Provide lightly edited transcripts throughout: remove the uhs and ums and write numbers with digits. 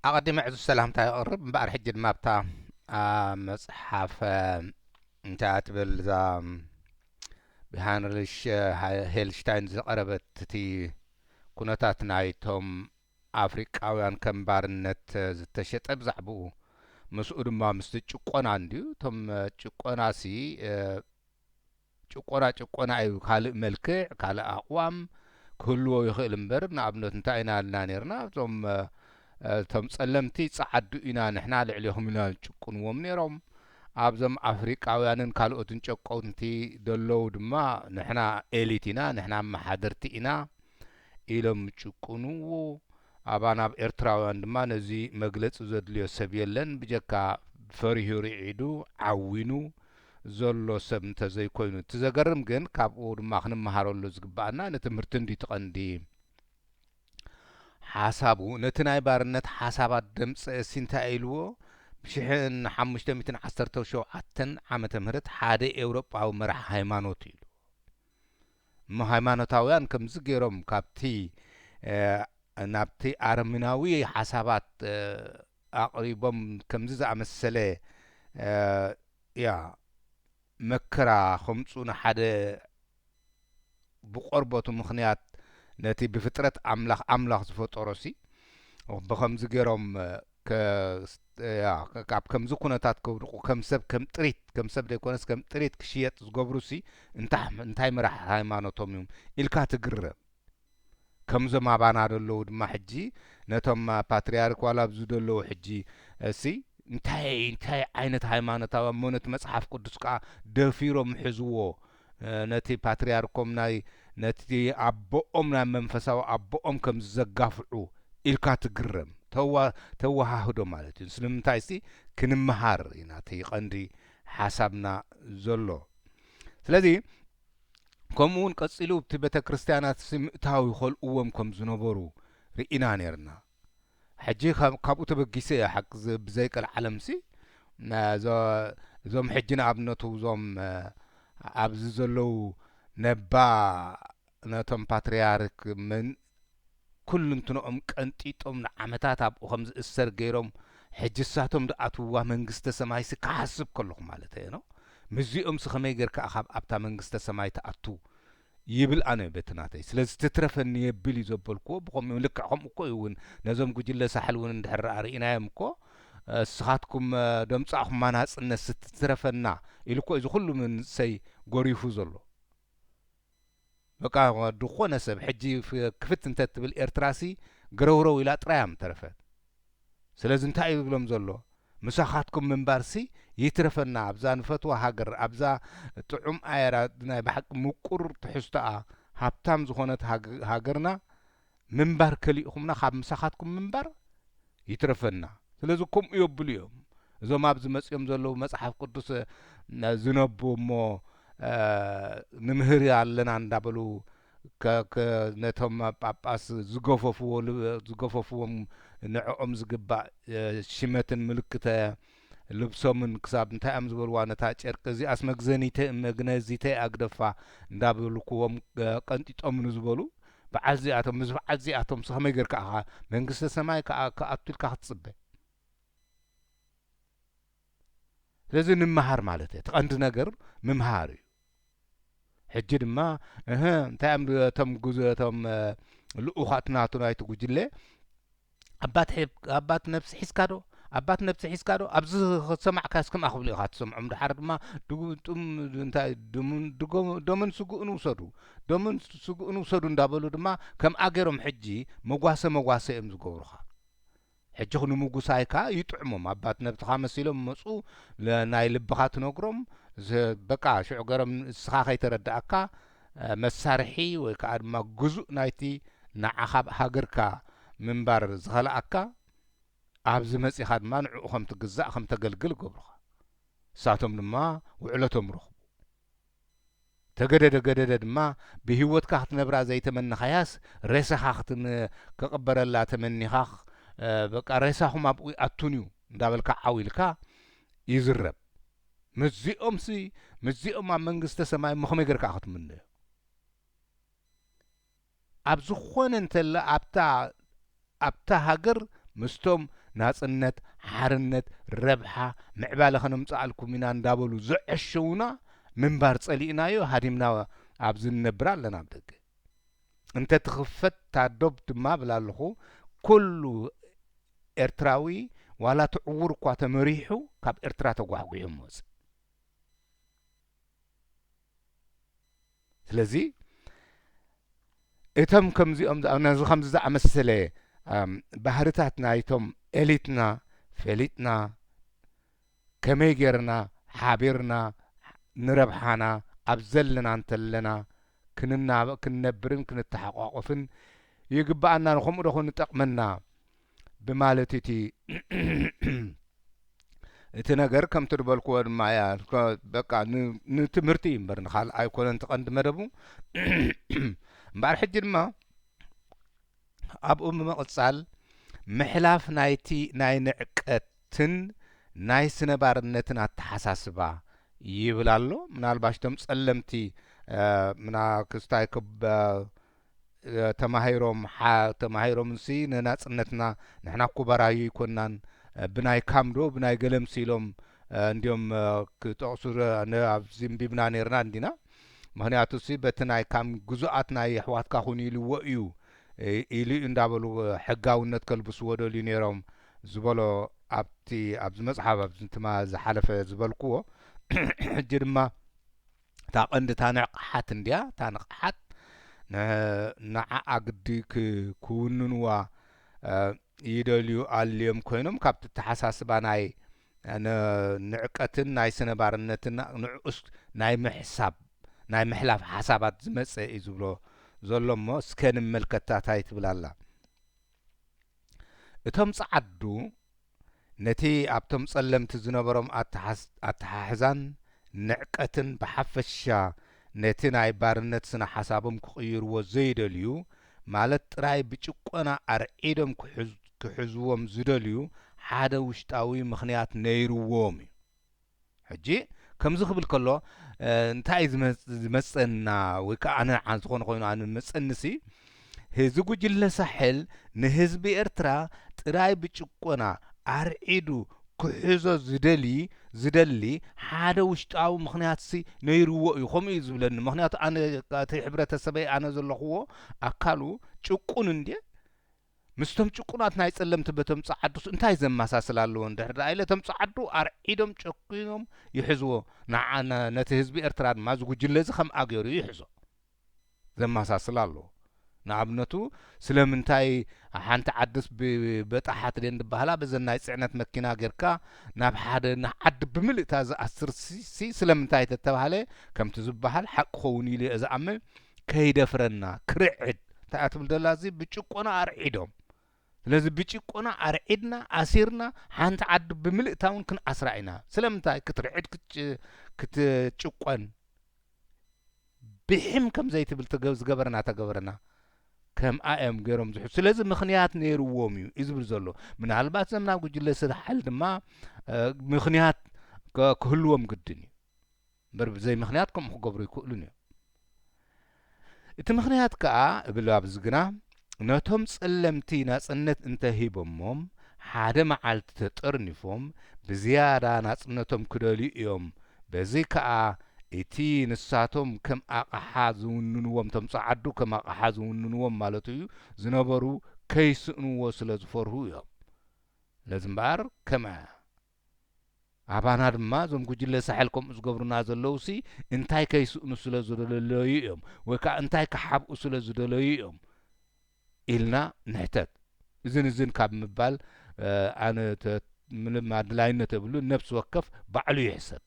أقدم عز السلام تا يقرب مبار حجد مابتا مصحف انت تبل ذا بهانرلش هيلشتاين قربت تي كونتات نايتهم أفريقاويان كم بارنت زتشت أبزعبو مسؤول ما مستشقون عندي تم شقوناسي شقونا أيو كالق ملكع كالق أقوام كله يخيل مبر نابنت انتاينا لنا تم ጸለምቲ ጸዓዱ ኢና ንሕና ልዕሊኹም ኢና ንጭቁንዎም ነይሮም ኣብዞም ኣፍሪቃውያንን ካልኦትን ጨቆንቲ ደለዉ ድማ ንሕና ኤሊት ኢና ንሕና መሓደርቲ ኢና ኢሎም ጭቁንዎ ኣባን ኣብ ኤርትራውያን ድማ ነዚ መግለፂ ዘድልዮ ሰብ የለን ብጀካ ፈሪሁ ርዒዱ ዓዊኑ ዘሎ ሰብ እንተዘይኮይኑ እቲ ዘገርም ግን ካብኡ ድማ ክንመሃረሉ ዝግባአና ንትምህርቲ እንዲ ትቐንዲ ሓሳቡ ነቲ ናይ ባርነት ሓሳባት ድምፂ እንታይ ኢልዎ ብሽሕን 517 ዓመተ ምህረት ሓደ ኤውሮጳዊ መራሒ ሃይማኖት ኢሉ ሃይማኖታውያን ከምዚ ገይሮም ካብቲ ናብቲ ኣረምናዊ ሓሳባት ኣቕሪቦም ከምዚ ዝኣመሰለ መከራ ከምፁ ንሓደ ብቆርበቱ ምክንያት ነቲ ብፍጥረት ኣምላኽ ዝፈጠሮሲ ብከምዚ ገይሮም ካብ ከምዚ ኩነታት ክውድቁ ከም ሰብ ከም ሰብ ደይኮነስ ከም ጥሪት ክሽየጥ ዝገብሩሲ እንታይ መራሒ ሃይማኖቶም እዮም ኢልካ ትግረም ከምዞም ኣባና ደለዉ ድማ ሕጂ ነቶም ፓትርያርክ ዋላ ብዙ ደለዉ ሕጂ እሲ እንታይ ዓይነት ሃይማኖታዊ እምነት መጽሓፍ ቅዱስ ከዓ ደፊሮም ሕዝዎ ነቲ ፓትርያርኮም ናይ ነቲ ኣቦኦም ናይ መንፈሳዊ ኣቦኦም ከም ዘጋፍዑ ኢልካ ትግረም ተዋሃህዶ ማለት እዩ ስለምንታይ ሲ ክንመሃር ኢና እቲ ቀንዲ ሓሳብና ዘሎ ስለዚ ከምኡውን ቀፂሉ እቲ ቤተ ክርስቲያናት ምእታዊ ይኸልእዎም ከም ዝነበሩ ርኢና ነርና ሕጂ ካብኡ ተበጊሰ ሓቂ ብዘይቀል ዓለምሲ እዞም ሕጂ ንኣብነቱ እዞም ኣብዚ ዘለዉ ነባ ነቶም ፓትርያርክ ምን ኩሉ እንትንኦም ቀንጢጦም ንዓመታት ኣብኡ ከም ዝእሰር ገይሮም ሕጂ ሳቶም ድኣትውዋ መንግስተ ሰማይሲ ክሓስብ ከለኹ ማለት እየ ነው ምዚኦም ከመይ ጌርካ ኣብታ መንግስተ ሰማይ ተኣቱ ይብል ኣነ ቤትናተይ ስለዚ ትትረፈኒ የብል እዩ ዘበልክዎ ብኸምኡ ልክዕ ከምኡ እኮ እዩ እውን ነዞም ጉጅለ ሳሕል እውን እንድሕር ርኢናዮም እኮ እስኻትኩም ደምፃኹም ማናፅነት ስትትረፈና ኢሉ እኮ እዚ ኩሉ መንእሰይ ጎሪፉ ዘሎ በቃ ድኾነ ሰብ ሕጂ ክፍት እንተትብል ኤርትራሲ ግረውረው ኢላ ጥራያም ተረፈት ስለዚ እንታይ እዩ ዝብሎም ዘሎ ምሳኻትኩም ምንባርሲ ይትረፈና ኣብዛ ንፈትዋ ሃገር ኣብዛ ጥዑም ኣየራ ናይ ብሓቂ ምቁር ትሕዝቶኣ ሃብታም ዝኾነት ሃገርና ምንባር ከሊእኹምና ካብ ምሳኻትኩም ምንባር ይትረፈና ስለዚ ከምኡ የብሉ እዮም እዞም ኣብዚ መፅኦም ዘለዉ መጽሓፍ ቅዱስ ዝነቡ እሞ ንምህር ኣለና እንዳበሉ ነቶም ጳጳስ ዝገፈፍዎም ንዕኦም ዝግባእ ሽመትን ምልክተ ልብሶምን ክሳብ እንታይ እዮም ዝበልዋ ነታ ጨርቂ እዚኣስ መግነዚተ ኣግደፋ እንዳበልክዎም ቀንጢጦም ንዝበሉ በዓል እዚኣቶም ምስ በዓል እዚኣቶም ከመይ ጌርካ ኢኻ መንግስተ ሰማይ ክኣቱ ኢልካ ክትፅበ ስለዚ ንምሃር ማለት እዩ ትቐንዲ ነገር ምምሃር እዩ ሕጂ ድማ እንታይ እቶም ልኡኻት ናቱ ናይቲ ጉጅለ ኣባት ነብሲ ሒዝካ ዶ ኣባት ነብሲ ሒዝካ ዶ ኣብዚ ሰማዕካስ ከም ኣኽብል ኢኻ ትሰምዖም ድሓር ድማ ደምን ስጉእን ውሰዱ እንዳበሉ ድማ ከም ኣገሮም ሕጂ መጓሰ እዮም ዝገብሩኻ ሕጂ ንምጉሳይካ ይጥዕሞም ኣባት ነብትኻ መሲሎም መፁ ናይ ልብኻ ትነግሮም በቃ ሽዑ ገሮም እስኻ ከይተረዳእካ መሳርሒ ወይ ከዓ ድማ ግዙእ ናይቲ ንዓኻ ሃገርካ ምንባር ዝኸልኣካ ኣብዚ መፂኻ ድማ ንዕኡ ከም ትግዛእ ከም ተገልግል ገብሩኻ እሳቶም ድማ ውዕለቶም ረኽቡ ተገደደ ድማ ብሂወትካ ክትነብራ ዘይተመንኻያስ ሬሳኻ ክቕበረላ ተመኒኻኽ በቃ ሬሳኹም ኣብኡ ኣቱን እዩ እንዳበልካ ዓዊልካ ይዝረብ ምዚኦም ኣብ መንግስተ ሰማይ መኸመይ ጌርካ ክትምነዮ ኣብ ዝኾነ እንተለ ኣብታ ሃገር ምስቶም ናጽነት ሓርነት ረብሓ ምዕባለ ኸነምጻኣልኩም ኢና እንዳበሉ ዝዕሸውና ምንባር ጸሊእናዮ ሃዲምና ኣብ ዝነብር ኣለና ኣብ ደገ እንተ ትኽፈት ታዶብ ድማ ብላለኹ ኩሉ ኤርትራዊ ዋላ ትዕውር እኳ ተመሪሑ ካብ ኤርትራ ተጓሕጒሑ መወፅ ስለዚ እቶም ከምዚኦም ነዚ ከምዚ ዝኣመሰለ ባህርታት ናይቶም ኤሊትና ፈሊጥና ከመይ ጌርና ሓቢርና ንረብሓና ኣብ ዘለና እንተለና ክንነብርን ክንተሓቋቆፍን ይግባአና ከምኡ ደኹ ንጠቕመና ብማለት እቲ ነገር ከም ትድበልክዎ ድማ በቃ ንትምህርቲ እምበር ንኻልእ ኣይኮነን ትቐንዲ መደቡ እምበር ሕጂ ድማ ኣብኡ ብምቕጻል ምሕላፍ ናይቲ ናይ ንዕቀትን ናይ ስነባርነትን ኣተሓሳስባ ይብል ኣሎ ምናልባሽ ቶም ጸለምቲ ምና ክስታይ ተማሂሮምሲ ንናጽነትና ንሕና ኩበራዩ ይኮናን ብናይ ካምዶ ብናይ ገለምሲ ኢሎም እንዲዮም ክጠቕሱ ኣብዚ እምቢብና ነርና እንዲና ምክንያቱ ሲ በቲ ናይ ካም ጉዙኣት ናይ ኣሕዋትካ ኹን ኢልዎ እዩ ኢሉ እንዳበሉ ሕጋውነት ከልብስዎ ደልዩ ነይሮም ዝበሎ ኣብዚ መጽሓፍ ኣብዚ እንትማ ዝሓለፈ ዝበልክዎ ሕጂ ድማ እታ ቀንዲ እታ ንቕሓት እንድያ እታ ንቕሓት ንዓኣ ግዲ ክውንንዋ ይደልዩ ኣልዮም ኮይኖም ካብቲ ተሓሳስባ ናይ ንዕቀትን ናይ ስነባርነትን ንዕኡስ ናይ ምሕሳብ ናይ ምሕላፍ ሓሳባት ዝመጽ እዩ ዝብሎ ዘሎ እሞ እስከ ንመልከታታይ ትብል ኣላ እቶም ጸዓዱ ነቲ ኣብቶም ጸለምቲ ዝነበሮም ኣተሓሕዛን ንዕቀትን ብሓፈሻ ነቲ ናይ ባርነት ስነ ሓሳቦም ክቕይርዎ ዘይደልዩ ማለት ጥራይ ብጭቆና ኣርዒዶም ክሕዝዎም ዝደልዩ ሓደ ውሽጣዊ ምኽንያት ነይርዎም እዩ ሕጂ ከምዚ ክብል ከሎ እንታይ ዝመጸና ወይ ከዓ ኣነ ዝኾነ ኮይኑ ኣነ መጸንሲ ህዝቢ ጉጅለ ሳሕል ንህዝቢ ኤርትራ ጥራይ ብጭቆና ኣርዒዱ ክሕዞ ዝደሊ ሓደ ውሽጣዊ ምኽንያት ሲ ነይርዎ እዩ ከምኡ እዩ ዝብለኒ ምክንያቱ ኣነ እቲ ሕብረተሰበይ ኣነ ዘለኽዎ ኣካሉ ጭቁን እንዴ ምስቶም ጭቁናት ናይ ጸለምቲ በቶም ጸዓዱስ እንታይ ዘመሳስል ኣለዎ እንድሕር ኢለ እቶም ጸዓዱ ኣርዒዶም ጨቂኖም ይሕዝዎ ነቲ ህዝቢ ኤርትራ ድማ ዝጉጅለ እዚ ከም ኣገይሩ ይሕዞ ዘመሳስል ኣለዎ ንኣብነቱ ስለምንታይ ሓንቲ ዓድስ በጣሓት ደን ድበሃላ በዘን ናይ ጽዕነት መኪና ጌርካ ናብ ሓደ ዓዲ ብምልእታ ዝኣስር ሲ ስለምንታይ ተተባሃለ ከምቲ ዝበሃል ሓቂ ኸውን ኢሉ ዝኣምን ከይደፍረና ክርዕድ እንታይ ትብል ደላ እዚ ብጭቆና ኣርዒዶም ስለዚ ብጭቆና ኣርዒድና ኣሲርና ሓንቲ ዓዲ ብምልእታ እውን ክንኣስራ ኢና ስለምንታይ ክትርዕድ ክትጭቆን ብሕም ከም ዘይትብል ዝገበረና ተገበረና ከም ኣየም ገይሮም ዝሕሱ ስለዚ ምኽንያት ነይርዎም እዩ ዝብል ዘሎ ምናልባት ዘምና ጉጅለ ስራሕል ድማ ምኽንያት ክህልዎም ግድን እዩ እምበር ብዘይ ምኽንያት ከምኡ ክገብሩ ይክእሉን እዮም እቲ ምኽንያት ከዓ እብል ኣብዚ ግና ነቶም ጸለምቲ ናጽነት እንተሂቦሞም ሓደ መዓልቲ ተጠርኒፎም ብዝያዳ ናጽነቶም ክደልዩ እዮም በዚ ከዓ እቲ ንሳቶም ከም ኣቕሓ ዝውንንዎም ቶም ጸዓዱ ከም ኣቕሓ ዝውንንዎም ማለት እዩ ዝነበሩ ከይስእንዎ ስለ ዝፈርሁ እዮም ለዚ እምበር ከመ ኣባና ድማ እዞም ጉጅለ ሳሕል ከምኡ ዝገብሩና ዘለዉ ሲ እንታይ ከይስእኑ ስለ ዝደለዩ እዮም ወይ ከዓ እንታይ ክሓብኡ ስለ ዝደለዩ እዮም ኢልና ንሕተት እዝን ካብ ምባል ኣነ ምንም ኣድላይነት የብሉ ነብሲ ወከፍ ባዕሉ ይሕሰብ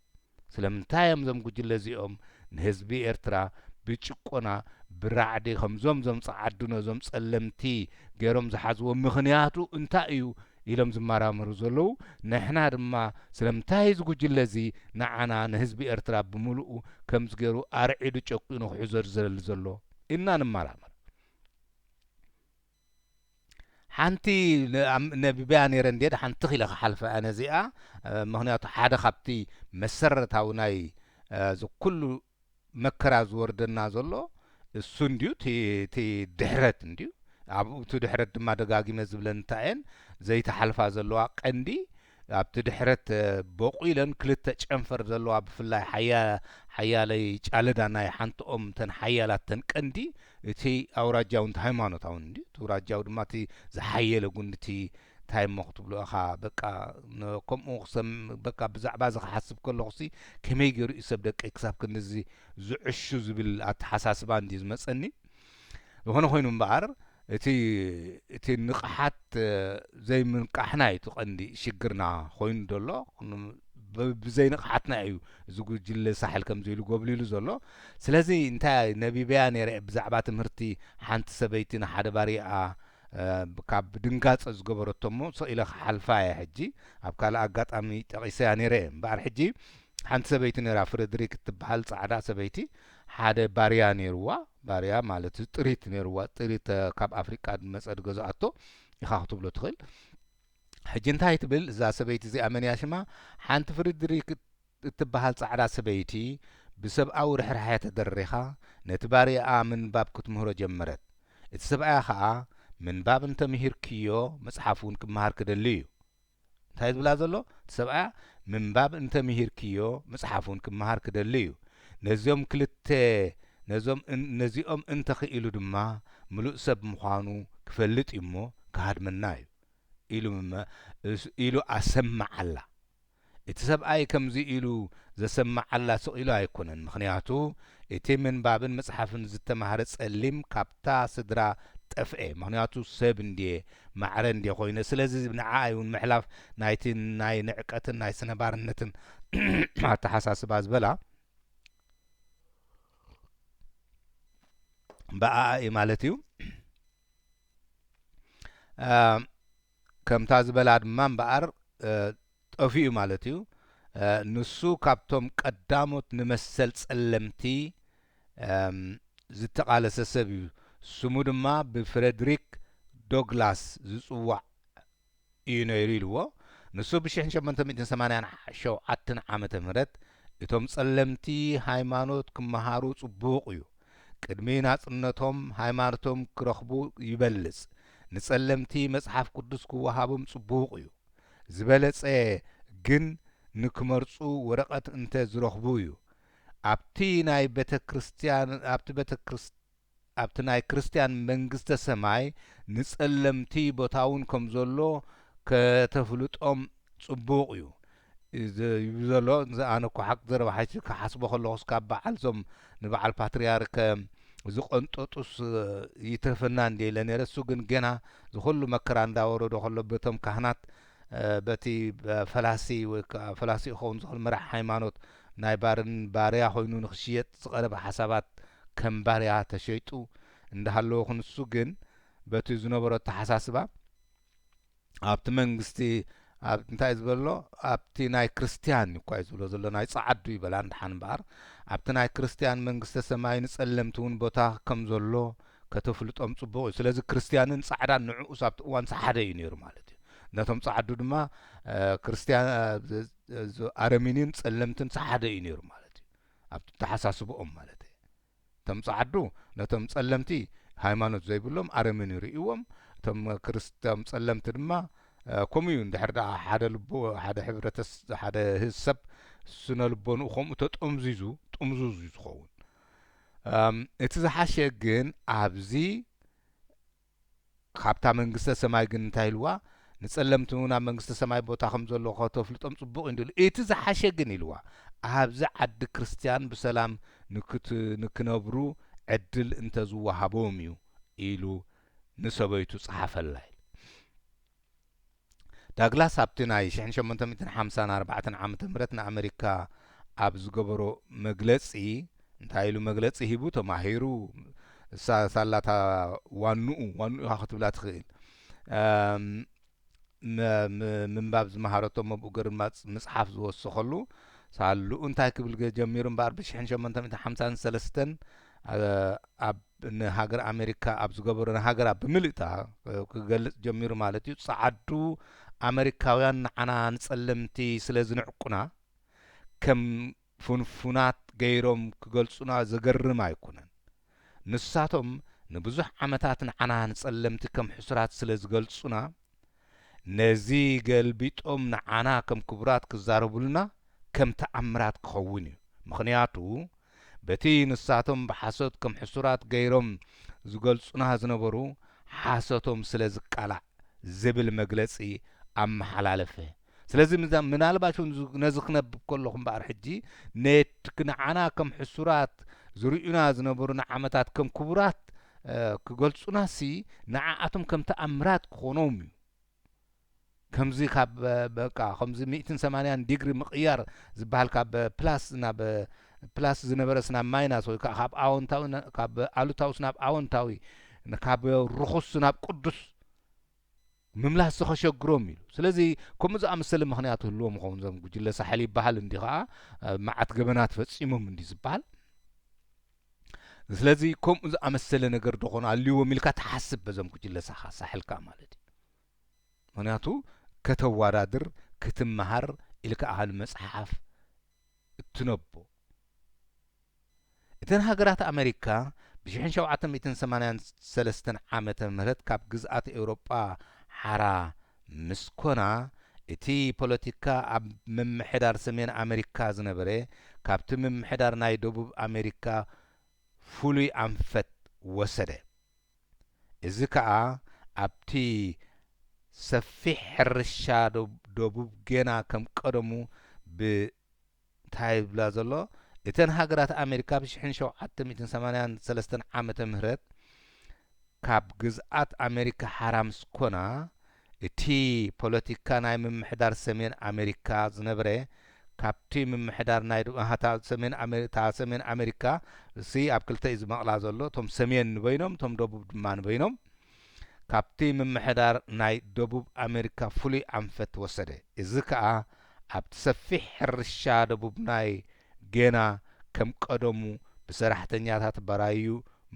ስለምንታይ እዮም ዞም ጉጅለ እዚኦም ንህዝቢ ኤርትራ ብጭቆና ብራዕዲ ከምዞም ጸዓዱ ነዞም ጸለምቲ ገይሮም ዝሓዝዎ ምኽንያቱ እንታይ እዩ ኢሎም ዝመራመሩ ዘለዉ ንሕና ድማ ስለምንታይ ዝጉጅለ እዚ ንዓና ንህዝቢ ኤርትራ ብምሉኡ ከም ዝገይሩ ኣርዒዱ ጨቂኑ ክሕዞ ዝደሊ ዘሎ ኢልና ንመራመር ሓንቲ ነቢብያ ነይረ እንዴ ሓንቲ ኺለ ክሓልፈ ኣነ እዚኣ ምክንያቱ ሓደ ካብቲ መሰረታዊ ናይ ዝኩሉ መከራ ዝወርደና ዘሎ እሱ እንድዩ እቲ ድሕረት እንድዩ ኣብኡ እቲ ድሕረት ድማ ደጋጊመ ዝብለን እንታየን ዘይተሓልፋ ዘለዋ ቀንዲ ኣብቲ ድሕረት በቂለን ክልተ ጨንፈር ዘለዋ ብፍላይ ሓያለይ ጫለዳ ናይ ሓንቲኦም ተን ሓያላት ተን ቀንዲ እቲ ኣውራጃው እንተ ሃይማኖታውን እንዲ እቲ ኣውራጃው ድማ እቲ ዝሓየለ ጉንዲ እንታይ እሞ ክትብሎ ኢኻ በቃ ከምኡ ክሰም በቃ ብዛዕባ እዚ ክሓስብ ከለኹሲ ከመይ ገይሩ እዩ ሰብ ደቀ ክሳብ ክንዚ ዝዕሹ ዝብል ኣተሓሳስባ እንዲ ዝመፀኒ ዝኾነ ኮይኑ እምበኣር እቲ ንቕሓት ዘይምንቃሕና እዩ እቲ ቀንዲ ሽግርና ኮይኑ ደሎ ብዘይ ንቕሓትና እዩ እዚ ጉጅለ ሳሕል ከምዘይሉ ጎብሊሉ ዘሎ ስለዚ እንታይ ነቢብያ ነይረ ብዛዕባ ትምህርቲ ሓንቲ ሰበይቲ ንሓደ ባሪኣ ካብ ድንጋፀ ዝገበረቶ እሞ ሰኢለ ክሓልፋ እየ ሕጂ ኣብ ካልእ ኣጋጣሚ ጠቒሰያ ነይረ እምበኣር ሕጂ ሓንቲ ሰበይቲ ነይራ ፍሬድሪክ እትበሃል ጻዕዳ ሰበይቲ ሓደ ባርያ ነይርዋ ባርያ ማለት ጥሪት ነይርዋ ጥሪት ካብ ኣፍሪቃ ድመፀ ድገዛኣቶ ኢኻ ክትብሎ ትኽእል ሕጂ እንታይ ትብል እዛ ሰበይቲ እዚኣ መንያ ሽማ ሓንቲ ፍሬድሪክ እትበሃል ጻዕዳ ሰበይቲ ብሰብኣዊ ርሕራሕያ ተደሪኻ ነቲ ባርያኣ ምንባብ ክትምህሮ ጀመረት እቲ ሰብኣያ ከዓ ምንባብ እንተምሂርክዮ መፅሓፍ እውን ክመሃር ክደሊ እዩ እንታይ ዝብላ ዘሎ እቲ ሰብኣያ ምንባብ እንተምሂርክዮ መፅሓፍ እውን ክመሃር ክደሊ እዩ ነዚኦም ክልተ ነዚኦም እንተኽኢሉ ድማ ምሉእ ሰብ ምዃኑ ክፈልጥ እዩ እሞ ክሃድመና እዩ ኢሉ ኣሰማዓላ እቲ ሰብኣይ ከምዚ ኢሉ ዘሰማዓላ ስቕ ኢሉ ኣይኮነን ምክንያቱ እቲ ምንባብን መፅሓፍን ዝተማሃረ ጸሊም ካብታ ስድራ ጠፍአ ምክንያቱ ሰብ እንድየ ማዕረ እንድየ ኮይነ ስለዚ ንዓኣ እውን ምሕላፍ ናይቲ ናይ ንዕቀትን ናይ ስነባርነትን ኣተሓሳስባ ዝበላ በኣኣ እዩ ማለት እዩ ከምታ ዝበላ ድማ እምበኣር ጠፊኡ ማለት እዩ ንሱ ካብቶም ቀዳሞት ንመሰል ጸለምቲ ዝተቃለሰ ሰብ እዩ ስሙ ድማ ብፍሬድሪክ ዶግላስ ዝጽዋዕ እዩ ነይሩ ኢልዎ ንሱ ብ1887 ዓመተ ምህረት እቶም ጸለምቲ ሃይማኖት ክመሃሩ ጽቡቕ እዩ ቅድሚ ናጽነቶም ሃይማኖቶም ክረኽቡ ይበልጽ ንጸለምቲ መጽሓፍ ቅዱስ ክወሃቦም ጽቡቕ እዩ ዝበለጸ ግን ንክመርጹ ወረቐት እንተ ዝረኽቡ እዩ ኣብቲ ናይ ናይ ክርስቲያን መንግስተ ሰማይ ንጸለምቲ ቦታውን ከም ዘሎ ከተፍልጦም ጽቡቕ እዩ ዘሎ ኣነ እኮ ሓቂ ዘረባ ሓይሲ ክሓስቦ ከለኹስ ካብ በዓል ዞም ንበዓል ፓትርያርክ ዝቐንጠጡስ ይትርፈና እንደ ኢለ ነይረ እሱ ግን ገና ዝኩሉ መከራ እንዳወረዶ ከሎ በቶም ካህናት በቲ ፈላሲ ወይ ፈላሲ ይኸውን ዝኽእል መራሒ ሃይማኖት ናይ ባርያ ኮይኑ ንክሽየጥ ዝቐረበ ሓሳባት ከም ባርያ ተሸይጡ እንዳሃለዎ ክንሱ ግን በቲ ዝነበሮ ተሓሳስባ ኣብቲ መንግስቲ እንታይ ዝበሎ ኣብቲ ናይ ክርስቲያን እኳ ዝብሎ ዘሎ ናይ ጻዓዱ ይበላ እንድሓን እምበኣር ኣብቲ ናይ ክርስቲያን መንግስተ ሰማይ ንጸለምቲ እውን ቦታ ከም ዘሎ ከተፍልጦም ጽቡቕ እዩ ስለዚ ክርስቲያንን ጻዕዳን ንዕኡስ ኣብቲ እዋን ሓደ እዩ ነይሩ ማለት እዩ ነቶም ጻዓዱ ድማ ክርስቲያን ኣረሚንን ጸለምትን ሓደ እዩ ነይሩ ማለት እዩ ኣብቲ ተሓሳስብኦም ማለት እዩ እቶም ጻዓዱ ነቶም ጸለምቲ ሃይማኖት ዘይብሎም ኣረሚን ይርእይዎም እቶም ክርስቲያን ጸለምቲ ድማ ከምኡ እዩ እንድሕር ደኣ ሓደ ልቦ ሓደ ሕብረተስ ሓደ ህዝብ ስነ ልቦኑ ከምኡ ተጠምዚዙ ጥምዙዝ ዝኸውን እቲ ዝሓሸ ግን ኣብዚ ካብታ መንግስተ ሰማይ ግን እንታይ ኢልዋ ንጸለምቲ እውን ኣብ መንግስተ ሰማይ ቦታ ከም ዘሎ ከተፍልጦም ጽቡቕ እንድሉ እቲ ዝሓሸ ግን ኢልዋ ኣብዚ ዓዲ ክርስቲያን ብሰላም ንክነብሩ ዕድል እንተዝወሃቦም እዩ ኢሉ ንሰበይቱ ጸሓፈላ ዳግላስ ኣብቲ ናይ 1854 ዓመተ ምህረት ንኣሜሪካ ኣብ ዝገበሮ መግለጺ እንታይ ኢሉ መግለጺ ሂቡ ተማሂሩ ሳላታ ዋኑኡ ኢኻ ክትብላ ትኽእል ምንባብ ዝመሃረቶም መብኡ ገር መጽሓፍ ዝወስኸሉ ሳልኡ እንታይ ክብል ጀሚሩ እምበኣር ብ1853 ኣብ ንሃገር ኣሜሪካ ኣብ ዝገበሮ ንሃገራ ብምልእታ ክገልጽ ጀሚሩ ማለት እዩ ጻዓዱ ኣሜሪካውያን ንዓና ንጸለምቲ ስለ ዝንዕቁና ከም ፍንፉናት ገይሮም ክገልጹና ዘገርም ኣይኮነን ንሳቶም ንብዙሕ ዓመታት ንዓና ንጸለምቲ ከም ሕሱራት ስለ ዝገልጹና ነዚ ገልቢጦም ንዓና ከም ክቡራት ክዛረቡልና ከም ተኣምራት ክኸውን እዩ። ምኽንያቱ በቲ ንሳቶም ብሓሶት ከም ሕሱራት ገይሮም ዝገልጹና ዝነበሩ ሓሶቶም ስለ ዝቃላዕ ዝብል መግለጺ ኣመሓላለፈ። ስለዚ ምናልባሽ ነዚ ክነብብ ከለኹ እምበኣር ሕጂ ንዓና ከም ሕሱራት ዝርዩና ዝነበሩ ንዓመታት ከም ክቡራት ክገልጹናሲ ንዓኣቶም ከም ተኣምራት ክኾኖም እዩ። ከምዚ ካብ በቃ ከምዚ 180 ዲግሪ ምቕያር ዝበሃል ካብ ፕላስ ዝነበረስ ናብ ማይናስ ወይ ካብ ኣዎንታዊ ካብ ኣሉታዊስ ናብ ኣዎንታዊ ካብ ርኹስ ናብ ቅዱስ ምምላስ ዝኸሸግሮም ኢሉ። ስለዚ ከምኡ ዝኣመሰለ ምኽንያት ህልዎም ምኸውን ዞም ጉጅለ ሳሕል ይበሃል እንዲ ከዓ መዓት ገበናት ፈጺሞም እንዲ ዝበሃል። ስለዚ ከምኡ ዝኣመሰለ ነገር ደኾኑ ኣልይዎም ኢልካ ተሓስብ በዞም ጉጅለ ሳሕልካ ማለት እዩ። ምክንያቱ ከተዋዳድር ክትመሃር ኢልካ ኣህል መጽሓፍ እትነቦ እተን ሃገራት ኣሜሪካ ብ1783 ዓመተ ምህረት ካብ ግዝኣት ኤውሮጳ ሓራ ምስኮና እቲ ፖለቲካ ኣብ ምምሕዳር ሰሜን ኣሜሪካ ዝነበረ ካብቲ ምምሕዳር ናይ ደቡብ ኣሜሪካ ፍሉይ ኣንፈት ወሰደ። እዚ ከዓ ኣብቲ ሰፊሕ ሕርሻ ደቡብ ጌና ከም ቀደሙ ብታይ ብላ ዘሎ እተን ሃገራት ኣሜሪካ ብ1783 ዓመተ ምህረት ካብ ግዝኣት ኣሜሪካ ሓራ ምስኮና እቲ ፖለቲካ ናይ ምምሕዳር ሰሜን ኣሜሪካ ዝነበረ ካብቲ ምምሕዳር ናይ ሰሜን ኣሜሪካ እሲ ኣብ ክልተ እዩ ዝመቕላ ዘሎ ቶም ሰሜን ንበይኖም ቶም ደቡብ ድማ ንበይኖም ካብቲ ምምሕዳር ናይ ደቡብ ኣሜሪካ ፍሉይ ኣንፈት ወሰደ። እዚ ከዓ ኣብቲ ሰፊሕ ሕርሻ ደቡብ ናይ ጌና ከም ቀደሙ ብሰራሕተኛታት በራዩ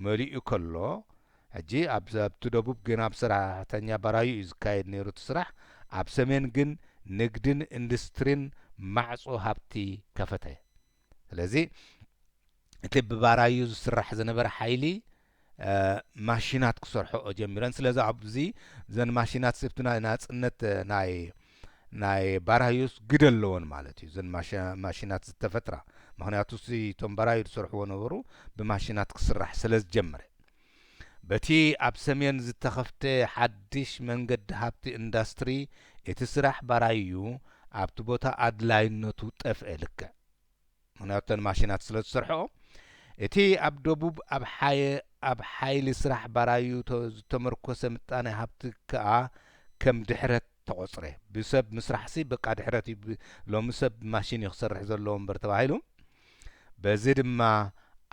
መሊኡ ከሎ ሕጂ ኣብቲ ደቡብ ጌና ብሰራሕተኛ በራዩ እዩ ዝካየድ ነይሩ እቲ ስራሕ። ኣብ ሰሜን ግን ንግድን ኢንዱስትሪን ማዕጾ ሃብቲ ከፈተ። ስለዚ እቲ ብባራዩ ዝስራሕ ዝነበረ ሓይሊ ማሽናት ክሰርሖ ጀሚረን። ስለዚ ኣብዚ ዘን ማሽናት ስብትና ናጽነት ናይ ባራዩስ ግደ ኣለዎን ማለት እዩ ዘን ማሽናት ዝተፈጥራ። ምክንያቱ እቶም ባራዩ ዝሰርሕዎ ነበሩ ብማሽናት ክስራሕ ስለ ዝጀመረ በቲ ኣብ ሰሜን ዝተኸፍተ ሓድሽ መንገዲ ሃብቲ ኢንዱስትሪ እቲ ስራሕ ባራዩ ኣብቲ ቦታ ኣድላይነቱ ጠፍአ ልክዕ ምክንያቱ ተን ማሽናት ስለ ዝሰርሕኦ። እቲ ኣብ ደቡብ ኣብ ሓይሊ ስራሕ ባራዩ ዝተመርኮሰ ምጣኔ ሃብቲ ከዓ ከም ድሕረት ተቆጽረ። ብሰብ ምስራሕሲ በቃ ድሕረት ሎሚ ሰብ ማሽን ይኽሰርሕ ዘለዎ እምበር ተባሂሉ በዚ ድማ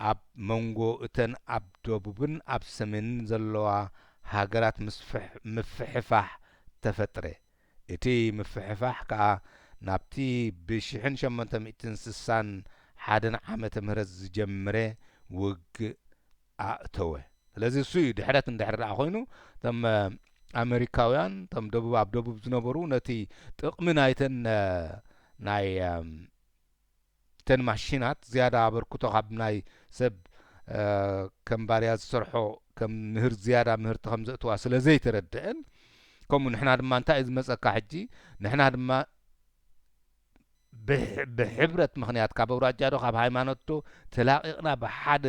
ኣብ መንጎ እተን ኣብ ደቡብን ኣብ ሰሜንን ዘለዋ ሃገራት ምፍሕፋሕ ተፈጥረ። እቲ ምፍሕፋሕ ከዓ ናብቲ ብ1861 ዓመተ ምህረት ዝጀመረ ውግእ ኣእተወ። ስለዚ እሱ እዩ ድሕረት እንድሕር ደኣ ኮይኑ እቶም ኣሜሪካውያን እቶም ደቡብ ኣብ ደቡብ ዝነበሩ ነቲ ጥቕሚ ናይተን ተን ማሽናት ዝያዳ ኣበርክቶ ካብ ናይ ሰብ ከም ባርያ ዝሰርሖ ከም ምህር ዝያዳ ምህርቲ ከም ዘእትዋ ስለ ዘይተረድአን ከምኡ ንሕና ድማ እንታይ እዩ ዝመፀካ ሕጂ ንሕና ድማ ብሕብረት ምክንያት ካብ ኣውራጃዶ ካብ ሃይማኖቶ ተላቂቕና ብሓደ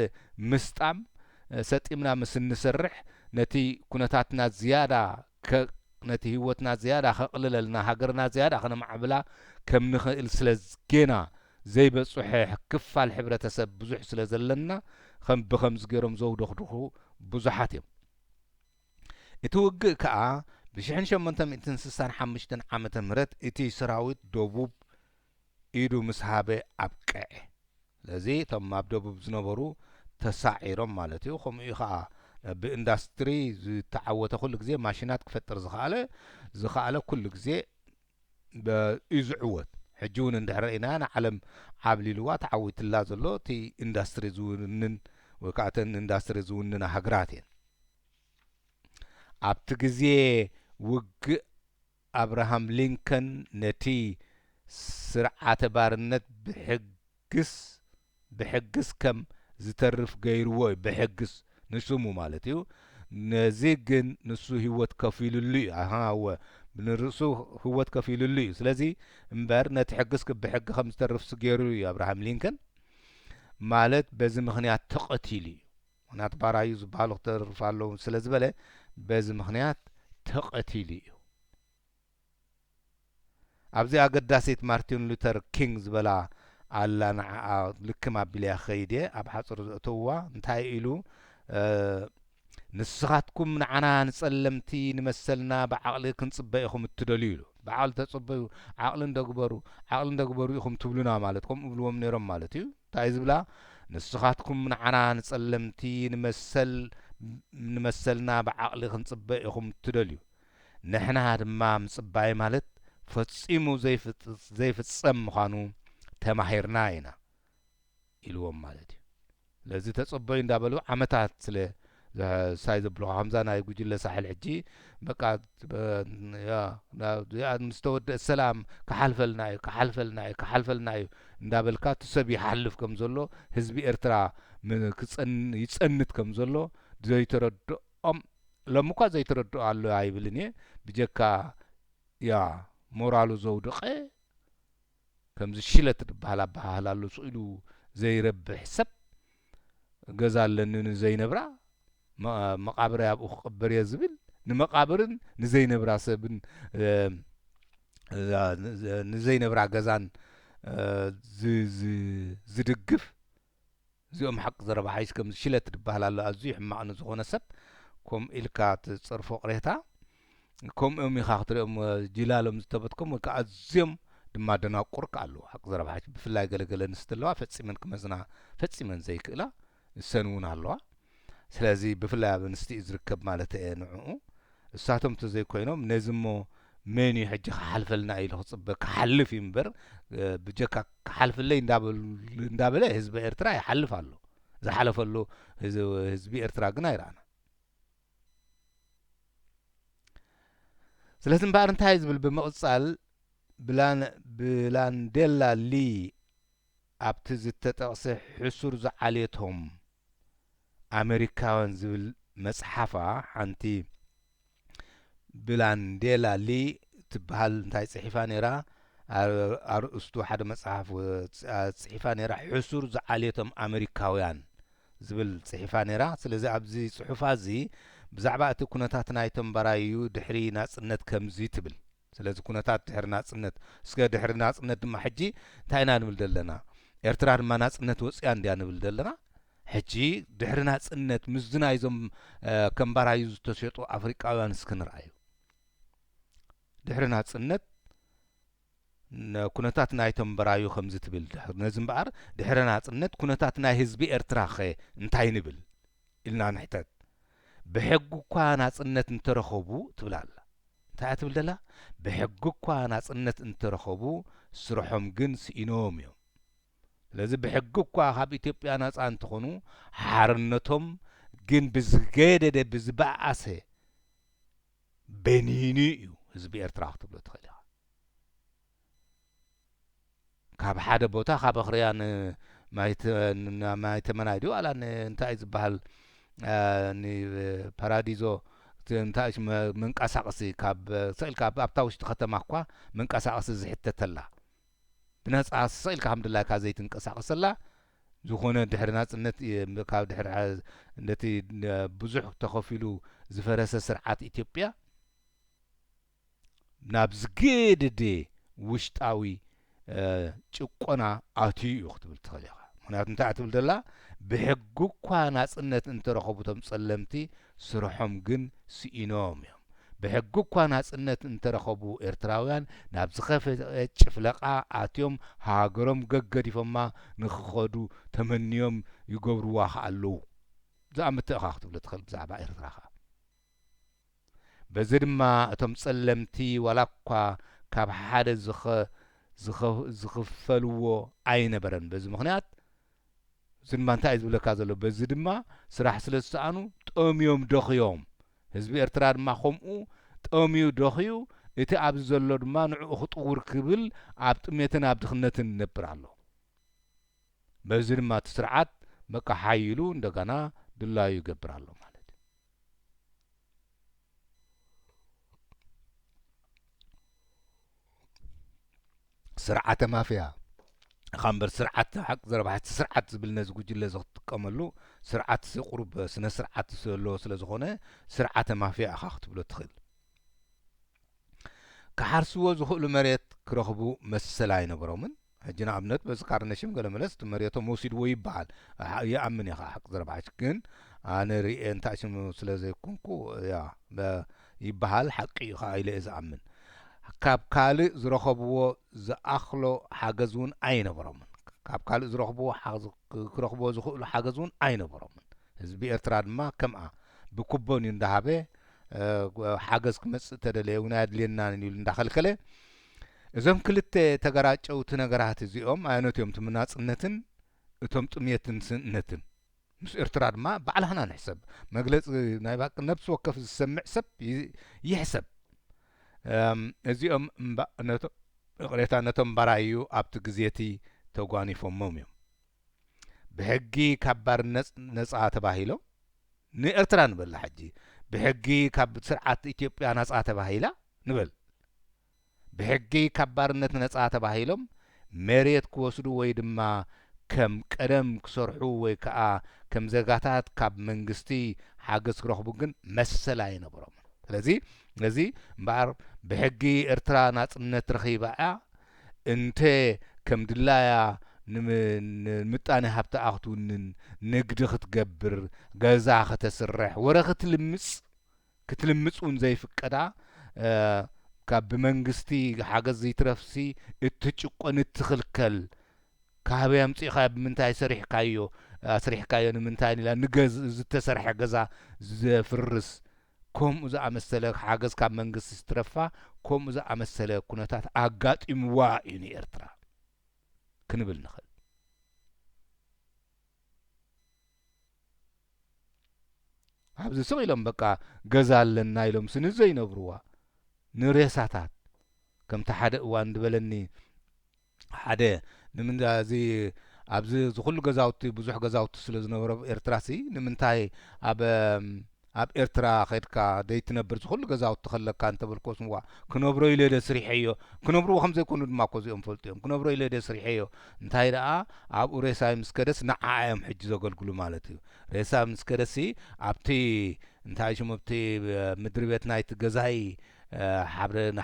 ምስጣም ሰጢምና ምስ እንሰርሕ ነቲ ኩነታትና ዝያዳ ነቲ ህይወትና ዝያዳ ከቕልለልና ሃገርና ዝያዳ ከነማዕብላ ከም ንኽእል ስለ ጌና ዘይበጽሐ ክፋል ሕብረተሰብ ብዙሕ ስለ ዘለና ብኸምዚ ገይሮም ዘውደኽድኹ ብዙሓት እዮም። እቲ ውግእ ከዓ ብ1865 ዓመተ ምህረት እቲ ሰራዊት ደቡብ ኢዱ ምስ ሃበ ኣብቅዐ። ስለዚ እቶም ኣብ ደቡብ ዝነበሩ ተሳዒሮም ማለት እዩ። ከምኡ ከዓ ብኢንዳስትሪ ዝተዓወተ ኩሉ ግዜ ማሽናት ክፈጥር ዝኸኣለ ኩሉ ግዜ እዩ ዝዕወት። ሕጂ እውን እንድሕር ኢና ንዓለም ዓብሊልዋ ተዓዊትላ ዘሎ እቲ ኢንዳስትሪ ዝውንን ወይ ከዓ እተን ኢንዳስትሪ ዝውንና ሃገራት እየን። ኣብቲ ግዜ ውግእ ኣብርሃም ሊንከን ነቲ ስርዓተ ባርነት ብሕግስ ከም ዝተርፍ ገይርዎ እዩ። ብሕግስ ንስሙ ማለት እዩ ነዚ ግን ንሱ ህይወት ከፊሉሉ እዩ هو ብንርእሱ ህይወት ከፊሉሉ እዩ ስለዚ እምበር ነቲ ሕግስ ብሕጊ ከም ዝተርፍስ ገይሩ እዩ አብርሃም ሊንከን ማለት በዚ ምክንያት ተቀቲሉ እዩ ምክንያት ባራዩ ዝበሃሉ ክተርፍ ኣለዉ ስለ ዝበለ በዚ ምክንያት ተቀቲሉ እዩ ኣብዚ ኣገዳሲት ማርቲን ሉተር ኪንግ ዝበላ ኣላ ንዓኣ ልክም ኣቢልያ ኸይድ ኣብ ሓፁር ዘእተውዋ እንታይ ኢሉ ንስኻትኩም ንዓና ንጸለምቲ ንመሰልና ብዓቕሊ ክንጽበ ኢኹም እትደልዩ ኢሉ ብዓቕሊ ተጽበዩ ዓቕሊ እንደግበሩ ኢኹም ትብሉና ማለት ከምኡ ብልዎም ነይሮም ማለት እዩ እንታይ ዝብላ ንስኻትኩም ንዓና ንጸለምቲ ንመሰልና ብዓቕሊ ክንጽበ ኢኹም እትደልዩ ንሕና ድማ ምጽባይ ማለት ፈጺሙ ዘይፍጸም ምዃኑ ተማሂርና ኢና ኢልዎም ማለት እዩ ለዚ ተጸበዩ እንዳበሉ ዓመታት ስለ ሳይ ዘብልغ همዛ ናይ ጉጅለ ሳሕል ሕጂ በቃ ያ ምስተወድእ ሰላም ከሓልፈልና እዩ እንዳበልካ ትሰብ ይሓልፍ ከም ዘሎ ህዝቢ ኤርትራ ይጸንት ከም ዘሎ ዘይተረድኦም ለምኳ ዘይተረድኦ ኣሎ አይብልን እየ ብጀካ ያ ሞራሉ ዘውድቀ ከምዚ ሽለት ትበሃል ኣባሃል ኣሎ ስኢሉ ዘይረብሕ ሰብ ገዛ ኣለኒ ዘይነብራ መቃብር ያብኡ ክቅበር እየ ዝብል ንመቃብርን ንዘይነብራ ሰብን ንዘይነብራ ገዛን ዝድግፍ እዚኦም ሓቂ ዘረባ ሓይስ ከምዚ ሽለት ትበሃል ኣሎ ኣዝዩ ሕማቕ ንዝኾነ ሰብ ከም ኢልካ ትጽርፎ ቅሬታ ከምኦም ኢኻ ክትሪኦም ጅላሎም ዝተበትኩም ወይ ከዓ ኣዝዮም ድማ ደናቁርክ ኣለዉ ሓቂ ዘረባ ሓይስ ብፍላይ ገለገለ ንስተለዋ ፈጺመን ክመዝና ፈጺመን ዘይክእላ እሰንውን ኣለዋ ስለዚ ብፍላይ ኣብ ኣንስቲ ዝርከብ ማለት እየ ንዕኡ እሳቶም ተዘይኮይኖም ነዚ እሞ መን እዩ ሕጂ ክሓልፈልና ኢሉ ክጽበ ክሓልፍ እዩ እምበር ብጀካ ክሓልፍለይ እንዳበለ ህዝቢ ኤርትራ ይሓልፍ ኣሎ ዝሓለፈሉ ህዝቢ ኤርትራ ግን ኣይረኣና ስለዚ እምበር እንታይ ዝብል ብምቕጻል ብላንዴላ ሊ ኣብቲ ዝተጠቕሰ ሕሱር ዝዓልየቶም ኣሜሪካውያን ዝብል መጽሓፋ ሓንቲ ብላንዴላ ሊ ትበሃል እንታይ ጽሒፋ ነይራ ኣርእስቱ ሓደ መጽሓፍ ጽሒፋ ነይራ ሕሱር ዝዓልየቶም ኣሜሪካውያን ዝብል ጽሒፋ ነይራ ስለዚ ኣብዚ ጽሑፋ እዚ ብዛዕባ እቲ ኩነታት ናይቶም በራዩ ድሕሪ ናጽነት ከምዚ ትብል ስለዚ ኩነታት ድሕሪ ናጽነት እስከ ድሕሪ ናጽነት ድማ ሕጂ እንታይ ኢና ንብል ዘለና ኤርትራ ድማ ናጽነት ወፅያ እንድያ ንብል ዘለና ሕጂ ድሕሪ ናጽነት ምዝና ይዞም ከም በራዩ ዝተሸጡ ኣፍሪቃውያን እስክንርአዩ ድሕሪ ናጽነት ኩነታት ናይቶም በራዩ ከምዚ ትብል ነዚ እምበኣር ድሕሪ ናጽነት ኩነታት ናይ ህዝቢ ኤርትራ ኸ እንታይ ንብል ኢልና ንሕተት ብሕጊ እኳ ናጽነት እንተረኸቡ ትብል ኣላ እንታይ ትብል ደላ ብሕጊ እኳ ናጽነት እንተረኸቡ ስርሖም ግን ስኢኖም እዮም ስለዚ ብሕጊ እኳ ካብ ኢትዮጵያ ነጻ እንትኾኑ ሓርነቶም ግን ብዝገደደ ብዝበኣሰ በኒኒ እዩ ህዝቢ ኤርትራ ክትብሎ ትኽእል ኢኻ ካብ ሓደ ቦታ ካብ ኣኽርያ ማይ ተመናይ ድዩ ዋላ እንታይ ዝበሃል ንፓራዲዞ እንታይ መንቀሳቐሲ ካብ ስእልካ ኣብታ ውሽጢ ከተማ እኳ መንቀሳቐሲ ዝሕተተላ ብነጻ ስእልካ ሓምድላይካ ዘይትንቀሳቐሰላ ዝኾነ ድሕሪ ናጽነት ካብ ድሕሪ ነቲ ብዙሕ ተኸፊሉ ዝፈረሰ ስርዓት ኢትዮጵያ ናብ ዝገደደ ውሽጣዊ ጭቆና ኣትዩ እዩ ክትብል ትኽእል ኢኻ ምክንያቱ እንታይ ትብል ደላ ብሕጊ እኳ ናጽነት እንተረኸቡቶም ጸለምቲ ስርሖም ግን ስኢኖም እዮም ብሕጊ እኳ ናጽነት እንተረኸቡ ኤርትራውያን ናብ ዝኸፈተ ጭፍለቃ ኣትዮም ሃገሮም ገገዲፎማ ንክኸዱ ተመንዮም ይገብርዋ ኣለዉ ዝኣምትእ ኢኻ ክትብል ትኽእል ብዛዕባ ኤርትራ ኸ በዚ ድማ እቶም ጸለምቲ ዋላ እኳ ካብ ሓደ ዝኽፈልዎ ኣይነበረን በዚ ምክንያት እዚ ድማ እንታይ ዝብለካ ዘሎ በዚ ድማ ስራሕ ስለ ዝሰኣኑ ጠምዮም ደኽዮም ህዝቢ ኤርትራ ድማ ከምኡ ጠምዩ ደኽዩ እቲ ኣብዚ ዘሎ ድማ ንዕኡ ክጥውር ክብል ኣብ ጥሜትን ኣብ ድኽነትን ነብር ኣሎ በዚ ድማ እቲ ስርዓት በቃ ሓይሉ እንደገና ድላዩ ይገብር ኣሎ ማለት እዩ። ስርዓተ ማፍያ خامبر سرعت حق زربحت سرعت ዝብል ነዚ ጉጅለ ዝጥቀመሉ ስርዓት ቁሩብ ስነ ስርዓት ዘሎ ስለ ዝኾነ ስርዓተ ማፍያ ኢኻ ክትብሎ ትኽእል። ክሓርስዎ ዝኽእሉ መሬት ክረኽቡ መሰል ኣይነበሮምን። ሕጂ ንኣብነት በዚ ካርነሽም ገለ መለስ መሬቶም ወሲድዎ ይበሃል ይኣምን ኢኻ ሓቂ ዘረባሕች ግን ኣነ ርኤ እንታይ ሽሙ ስለ ዘይኮንኩ ያ ይበሃል ሓቂ ኢኻ ኢለ እየ ዝኣምን። ካብ ካልእ ዝረኸብዎ ዝኣኽሎ ሓገዝ እውን ኣይነበሮምን። ካብ ካልእ ዝረኽብዎ ክረኽብዎ ዝኽእሉ ሓገዝ እውን ኣይነበሮምን። ህዝቢ ኤርትራ ድማ ከምኣ ብኩቦን እዩ እንዳሃበ ሓገዝ ክመጽእ ተደለየ እውን ኣድልየናን ኢሉ እንዳኸልከለ እዞም ክልተ ተገራጨውቲ ነገራት እዚኦም ኣይነት እዮም ትምናጽነትን እቶም ጥምየትን ስእነትን ምስ ኤርትራ ድማ ባዕልህና ንሕሰብ መግለጺ ናይ ባቅ ነብሲ ወከፍ ዝሰምዕ ሰብ ይሕሰብ እዚኦም ቅሬታ ነቶም ባራዩ ኣብቲ ግዜቲ ተጓኒፎሞም እዮም ብሕጊ ካብ ባርነት ነጻ ተባሂሎም ንኤርትራ ንበል ሕጂ ብሕጊ ካብ ስርዓት ኢትዮጵያ ነጻ ተባሂላ ንበል ብሕጊ ካብ ባርነት ነጻ ተባሂሎም መሬት ክወስዱ ወይ ድማ ከም ቀደም ክሰርሑ ወይ ከዓ ከም ዘጋታት ካብ መንግስቲ ሓገዝ ክረኽቡ ግን መሰል ኣይነበሮም። ስለዚ ነዚ እምበኣር ብሕጊ ኤርትራ ናጽነት ረኺባ እንተ ከም ድላያ ንምጣኔ ሃብቲ ኣኽትውንን ንግዲ ክትገብር ገዛ ከተስርሕ ወረ ክትልምጽ እውን ዘይፍቀዳ ካብ ብመንግስቲ ሓገዝ ዘይትረፍሲ እትጭቆን እትኽልከል ካበይ ኣምጺኻ ብምንታይ ሰሪሕካዮ ንምንታይ ኢላ ንገዝ ዝተሰርሐ ገዛ ዘፍርስ ከምኡ ዝኣመሰለ ሓገዝ ካብ መንግስቲ ዝትረፋ ከምኡ ዝኣመሰለ ኩነታት ኣጋጢምዋ እዩ ንኤርትራ ክንብል ንኽእል። ኣብዚ ስቕ ኢሎም በቃ ገዛ ኣለና ኢሎም ስንዘ ይነብሩዋ ንሬሳታት ከምቲ ሓደ እዋን እንድበለኒ ሓደ ንምንዳዚ ኣብዚ ዝኹሉ ገዛውቲ ብዙሕ ገዛውቲ ስለ ዝነበረ ኤርትራሲ ንምንታይ ኣብ ኤርትራ ኸድካ ደይትነብር ዝኹሉ ገዛውቲ ኸለካ እንተበልኮ ስምዋ ክነብሮ ኢለ ደ ስሪሐዮ ክነብርዎ ከም ዘይኮኑ ድማ እኮ እዚኦም ፈልጡ እዮም ክነብሮ ኢለ ደ ስሪሐዮ እንታይ ደኣ ኣብኡ ሬሳይ ምስ ከደስ ንዓዮም ሕጂ ዘገልግሉ ማለት እዩ ሬሳ ምስ ከደሲ ኣብቲ እንታይ ሽሙ ኣብቲ ምድሪ ቤት ናይቲ ገዛይ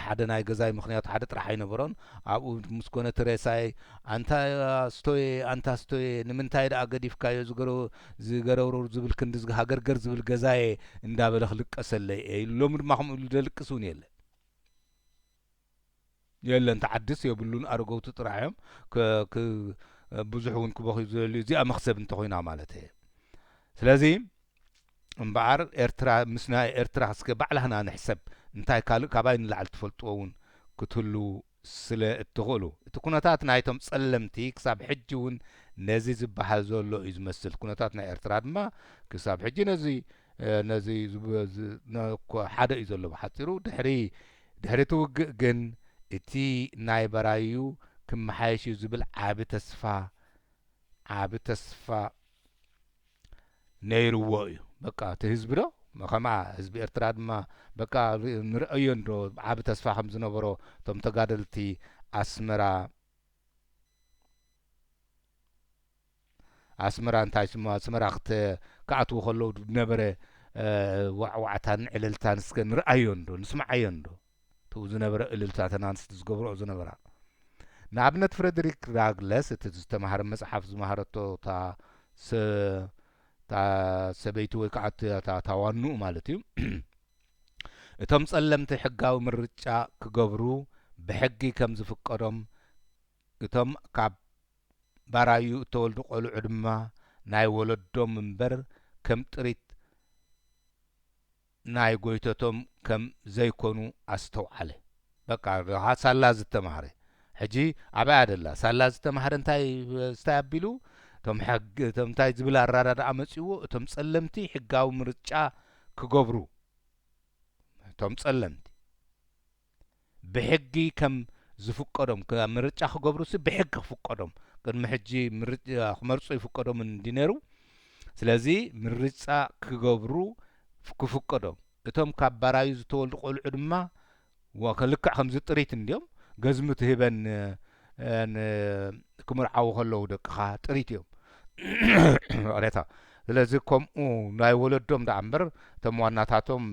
ሓደ ናይ ገዛይ ምክንያቱ ሓደ ጥራሕ ኣይነበሮን ኣብኡ ምስ ኮነ ሬሳይ ኣንታ ስቶየ ንምንታይ ደኣ ገዲፍካዮ ዝገረብሩ ዝብል ክንዲ ሃገርገር ዝብል ገዛየ እንዳበለ ክልቀሰለይ ሎሚ ድማ ከምኡ ኢሉ ደልቅስ እውን የለን ተዓድስ የብሉን ኣረገውቲ ጥራሕ እዮም ብዙሕ እውን ክበኺ ዝደልዩ እዚኣ መክሰብ እንተኮይና ማለት እየ። ስለዚ እምበኣር ኤርትራ ምስ ናይ ኤርትራ እስከ ባዕልህና ንሕሰብ እንታይ ካልእ ካባይ ንላዕሊ ትፈልጥዎ እውን ክትህሉ ስለ እትኽእሉ እቲ ኩነታት ናይቶም ጸለምቲ ክሳብ ሕጂ እውን ነዚ ዝበሃል ዘሎ እዩ ዝመስል ኩነታት ናይ ኤርትራ ድማ ክሳብ ሕጂ ነዚ ሓደ እዩ ዘሎ ብሓፂሩ ድሕሪ ትውግእ ግን እቲ ናይ በራዩ ክመሓየሽ እዩ ዝብል ዓብ ተስፋ ነይርዎ እዩ በቃ እቲ ህዝቢ ዶ ከማ ህዝቢ ኤርትራ ድማ በቃ ንርአዮ ዶ ዓብ ተስፋ ከም ዝነበሮ እቶም ተጋደልቲ ኣስመራ እንታይ ስሙ ኣስመራ ክኣትዉ ከለዉ ነበረ ዋዕዋዕታን ዕልልታን እስከ ንርአዮ ዶ ንስማዓዮ ዶ ትኡ ዝነበረ ዕልልታትን ኣንስቲ ዝገብርኦ ዝነበራ ንኣብነት ፍሬድሪክ ዳግለስ እቲ ዝተምሃረ መጽሓፍ ዝመሃረቶ ሰበይቲ ወይ ከዓ ታዋንኡ ማለት እዩ እቶም ጸለምቲ ሕጋዊ ምርጫ ክገብሩ ብሕጊ ከም ዝፍቀዶም እቶም ካብ ባራዩ እተወልዱ ቆልዑ ድማ ናይ ወለዶም እምበር ከም ጥሪት ናይ ጎይተቶም ከም ዘይኮኑ ኣስተውዓለ። በቃ ሳላ ዝተምሃረ ሕጂ ኣበይ ኣደላ ሳላ ዝተምሃረ እንታይ ኣቢሉ እቶም እንታይ ዝብል ኣራዳድኣ መጺዎ እቶም ጸለምቲ ሕጋዊ ምርጫ ክገብሩ እቶም ጸለምቲ ብሕጊ ከም ዝፍቀዶም ምርጫ ክገብሩሲ ብሕጊ ክፍቀዶም ቅድሚ ሕጂ ክመርጹ ይፍቀዶም እንዲነሩ ስለዚ ምርጫ ክገብሩ ክፍቀዶም እቶም ካብ ባራዩ ዝተወልዱ ቆልዑ ድማ ወከልክዕ ከምዚ ጥሪት እንዲዮም ገዝሙ ትህበን ክምርዓው ከለዉ ደቅኻ ጥሪት እዮም ሬታ ስለዚ ከምኡ ናይ ወለዶም ዳ እምበር እቶም ዋናታቶም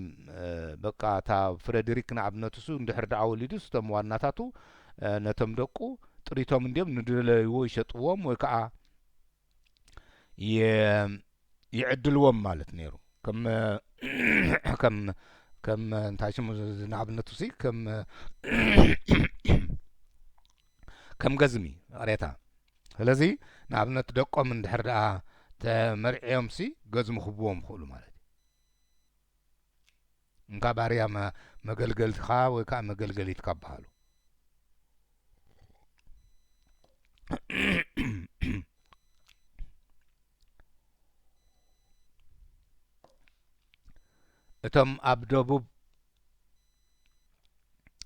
በቃ እታ ፍሬድሪክ ንኣብነትሱ እንድሕር ዳ ወሊዱስ እቶም ዋናታቱ ነቶም ደቁ ጥሪቶም እንዲዮም ንድለይዎ ይሸጥዎም ወይ ከዓ ይዕድልዎም ማለት ነይሩ ከም እንታይ ሽሙ ንኣብነቱ ሲ ከም ገዝሚ ሬታ ስለዚ ንኣብነት ደቆም እንድሕር ዳ ተመርዒዮም ሲ ገዝሙ ክህብዎም ይኽእሉ ማለት እዩ እንካ ባርያ መገልገልትኻ ወይ ከዓ መገልገሊትካ በሃሉ እቶም ኣብ ደቡብ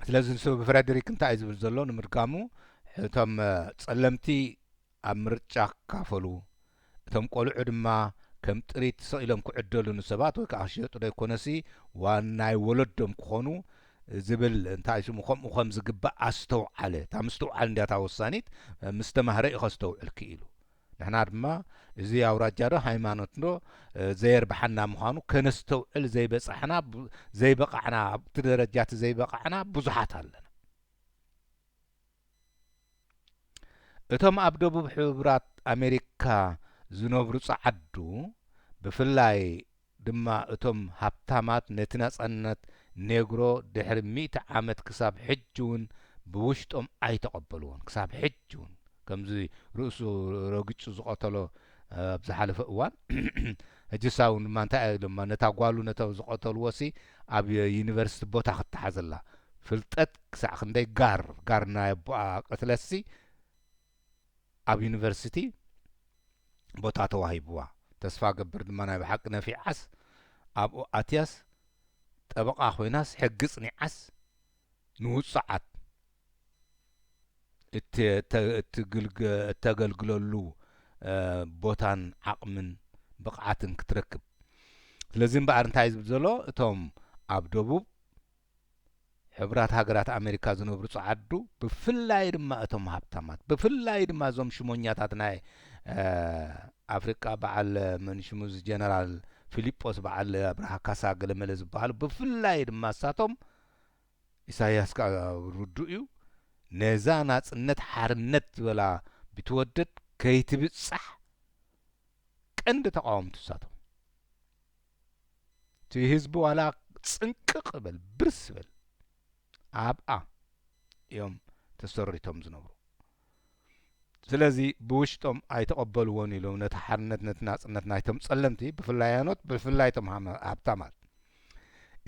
ስለዚ ንሱ ብፍሬድሪክ እንታይ እዩ ዝብል ዘሎ ንምድጋሙ እቶም ጸለምቲ ኣብ ምርጫ ክካፈሉ እቶም ቆልዑ ድማ ከም ጥሪት ሰኢሎም ክዕደሉ ንሰባት ወይ ከዓ ክሽየጡ ዶ ይኮነሲ ዋናይ ወለዶም ክኾኑ ዝብል እንታይ ሽሙ ከምኡ ከም ዝግባእ ኣስተውዓለ እታ ምስተውዓል እንዲያታ ወሳኒት ምስ ተማህረ እዩ ከስተውዕል ክኢሉ ንሕና ድማ እዚ ኣውራጃ ዶ ሃይማኖት ዶ ዘየርባሓና ምዃኑ ከነስተውዕል ዘይበፅሕና ዘይበቃዕና ኣብቲ ደረጃት ዘይበቃዕና ብዙሓት ኣለና እቶም ኣብ ደቡብ ሕቡራት ኣሜሪካ ዝነብሩ ጸዓዱ ብፍላይ ድማ እቶም ሃብታማት ነቲ ነጻነት ኔግሮ ድሕሪ 100 ዓመት ክሳብ ሕጂ እውን ብውሽጦም ኣይተቐበልዎን ክሳብ ሕጂ እውን ከምዚ ርእሱ ረግጩ ዝቐተሎ ኣብ ዝሓለፈ እዋን ሕጂሳ እውን ድማ እንታይ ድማ ነታ ጓሉ ነታ ዝቐተልዎሲ ኣብ ዩኒቨርሲቲ ቦታ ክትሓዘላ ፍልጠት ክሳዕ ክንደይ ጋር ናይ ኣቦኣ ቀትለሲ ኣብ ዩኒቨርሲቲ ቦታ ተዋሂብዋ ተስፋ ገብር ድማ ናይ ብሓቂ ነፊዓስ ኣብኡ ኣትያስ ጠበቓ ኮይናስ ሕጊ ጽኒዓስ ንውፅዓት እተገልግለሉ ቦታን ዓቕምን ብቕዓትን ክትረክብ ስለዚ እምበኣር እንታይ ዝብል ዘሎ እቶም ኣብ ደቡብ ሕቡራት ሃገራት ኣሜሪካ ዝነብሩ ጸዓዱ ብፍላይ ድማ እቶም ሃብታማት ብፍላይ ድማ እዞም ሽሞኛታት ናይ ኣፍሪቃ በዓል መንሽሙዝ ጀነራል ፊሊጶስ በዓል ኣብርሃ ካሳ ገለመለ ዝበሃሉ ብፍላይ ድማ እሳቶም ኢሳያስ ርዱ እዩ ነዛ ናጽነት ሓርነት ዝበላ ብትወደድ ከይትብጻሕ ቀንዲ ተቃወምቲ እሳቶም እቲ ህዝቢ ዋላ ጽንቅቕ በል ብርስ በል ኣብኣ እዮም ተሰሪቶም ዝነብሩ ስለዚ ብውሽጦም ኣይተቐበልዎን ኢሎም ነቲ ሓርነት ነቲ ናጽነት ናይቶም ጸለምቲ ብፍላያኖት ብፍላይ እቶም ሃብታማት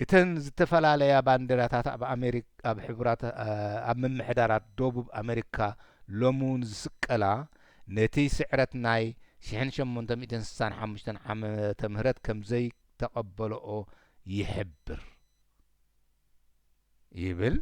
እተን ዝተፈላለያ ባንዴራታት ኣብ ኣሜሪካ ኣብ ሕቡራት ኣብ ምምሕዳራት ደቡብ ኣሜሪካ ሎሙን ዝስቀላ ነቲ ስዕረት ናይ 1865 ዓመተ ምህረት ከምዘይ ተቐበልኦ ይሕብር ይብል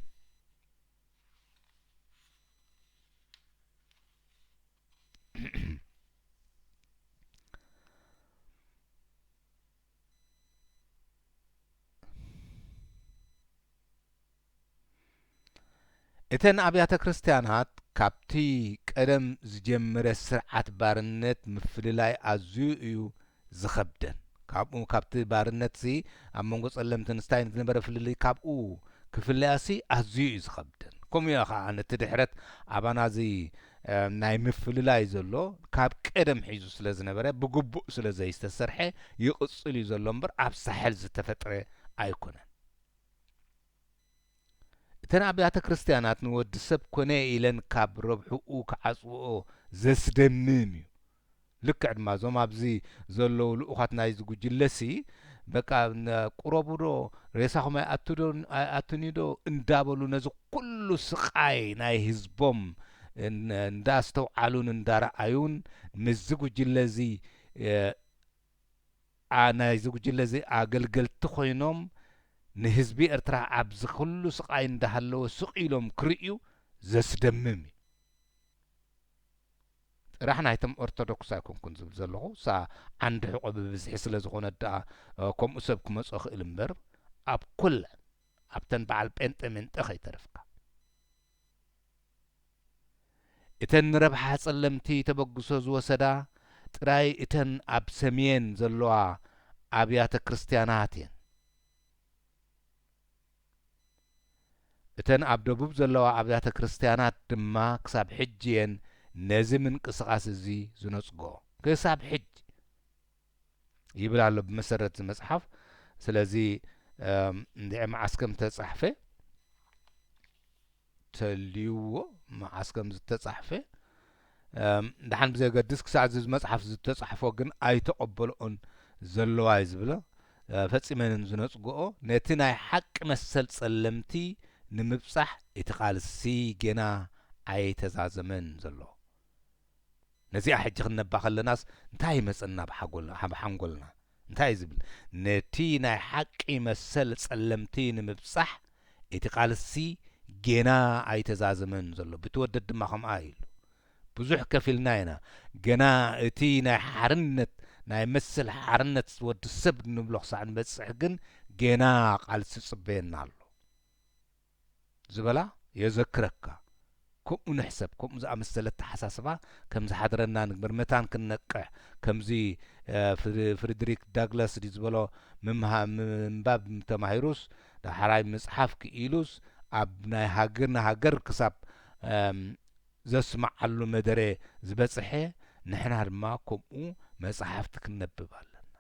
እተን ኣብያተ ክርስቲያናት ካብቲ ቀደም ዝጀመረ ስርዓት ባርነት ምፍልላይ ኣዝዩ እዩ ዝኸብደን ካብኡ ካብቲ ባርነት ሲ ኣብ መንጎ ጸለምትን ስታይን ዝነበረ ፍልልይ ካብኡ ክፍለያሲ ኣዝዩ እዩ ዝኸብደን ከምኡ ከዓ ነቲ ድሕረት ኣባናዚ ናይ ምፍልላይ ዘሎ ካብ ቀደም ሒዙ ስለ ዝነበረ ብግቡእ ስለ ዘይስተሰርሐ ይቕጽል እዩ ዘሎ እምበር ኣብ ሳሕል ዝተፈጥረ ኣይኮነን እተን ኣብያተ ክርስቲያናት ንወዲ ሰብ ኮነ ኢለን ካብ ረብሕኡ ክዓጽውኦ ዘስደምም እዩ ልክዕ ድማ እዞም ኣብዚ ዘለዉ ልኡኻት ናይ ዝጉጅለሲ በቃ ቁረቡዶ ሬሳኹም ኣትኒዶ እንዳበሉ ነዚ ኩሉ ስቃይ ናይ ህዝቦም እንዳስተውዓሉን እንዳረኣዩን ምስ ዝጉጅለዚ ናይዚ ጉጅለዚ ኣገልገልቲ ኮይኖም ንህዝቢ ኤርትራ ኣብዚ ኩሉ ስቃይ እንዳሃለወ ስቕ ኢሎም ክርእዩ ዘስደምም እዩ ጥራሕ ናይቶም ኦርቶዶክስ ኣይኮንኩን ዝብል ዘለኹ ሳ ዓንዲ ሕቆ ብብዝሒ ስለ ዝኾነ ደኣ ከምኡ ሰብ ክመጾ ክእል እምበር ኣብ ኩለን ኣብተን በዓል ጴንጤ መንጠ ኸይተረፍካ እተን ንረብሓ ጸለምቲ ተበግሶ ዝወሰዳ ጥራይ እተን ኣብ ሰሜን ዘለዋ ኣብያተ ክርስቲያናት እየን እተን ኣብ ደቡብ ዘለዋ ኣብያተ ክርስቲያናት ድማ ክሳብ ሕጂ እየን ነዚ ምንቅስቓስ እዚ ዝነጽጎ ክሳብ ሕጂ ይብል ኣሎ ብመሰረት መጽሓፍ ስለዚ እንዲዕ መዓስ ከም ተጻሕፈ ተልይዎ መዓስ ከም ዝተጻሕፈ ድሓን ብዘገድስ ክሳብ እዚ መጽሓፍ ዝተጻሕፎ ግን ኣይተቐበልኦን ዘለዋ እዩ ዝብሎ ፈጺመንን ዝነጽግኦ ነቲ ናይ ሓቂ መሰል ጸለምቲ ንምብጻሕ እቲ ቃልሲ ገና ኣይተዛዘመን ዘሎ ነዚኣ ሕጂ ክንነባ ከለናስ እንታይ ይመጸና ብሓንጎልና እንታይ ዝብል ነቲ ናይ ሓቂ መሰል ጸለምቲ ንምብጻሕ እቲ ቃልሲ ገና ኣይተዛዘመን ዘሎ ብትወደድ ድማ ከምኣ ኢሉ ብዙሕ ከፊልና ኢና ገና እቲ ናይ ሓርነት ናይ መሰል ሓርነት ወዲ ሰብ ንብሎ ክሳዕ ንበጽሕ ግን ገና ቃልሲ ጽበየና ኣሎ ዝበላ የዘክረካ ከምኡ ንሕሰብ ከምኡ ዝኣመሰለ ተሓሳስባ ከም ዝሓድረና ንግበር መታን ክንነቅሕ ከምዚ ፍሪድሪክ ዳግላስ ዝበሎ ምንባብ ተማሂሩስ ዳሕራይ መጽሓፍ ክኢሉስ ኣብ ናይ ሃገር ክሳብ ዘስማዓሉ መደረ ዝበጽሐ ንሕና ድማ ከምኡ መጽሓፍቲ ክንነብብ ኣለና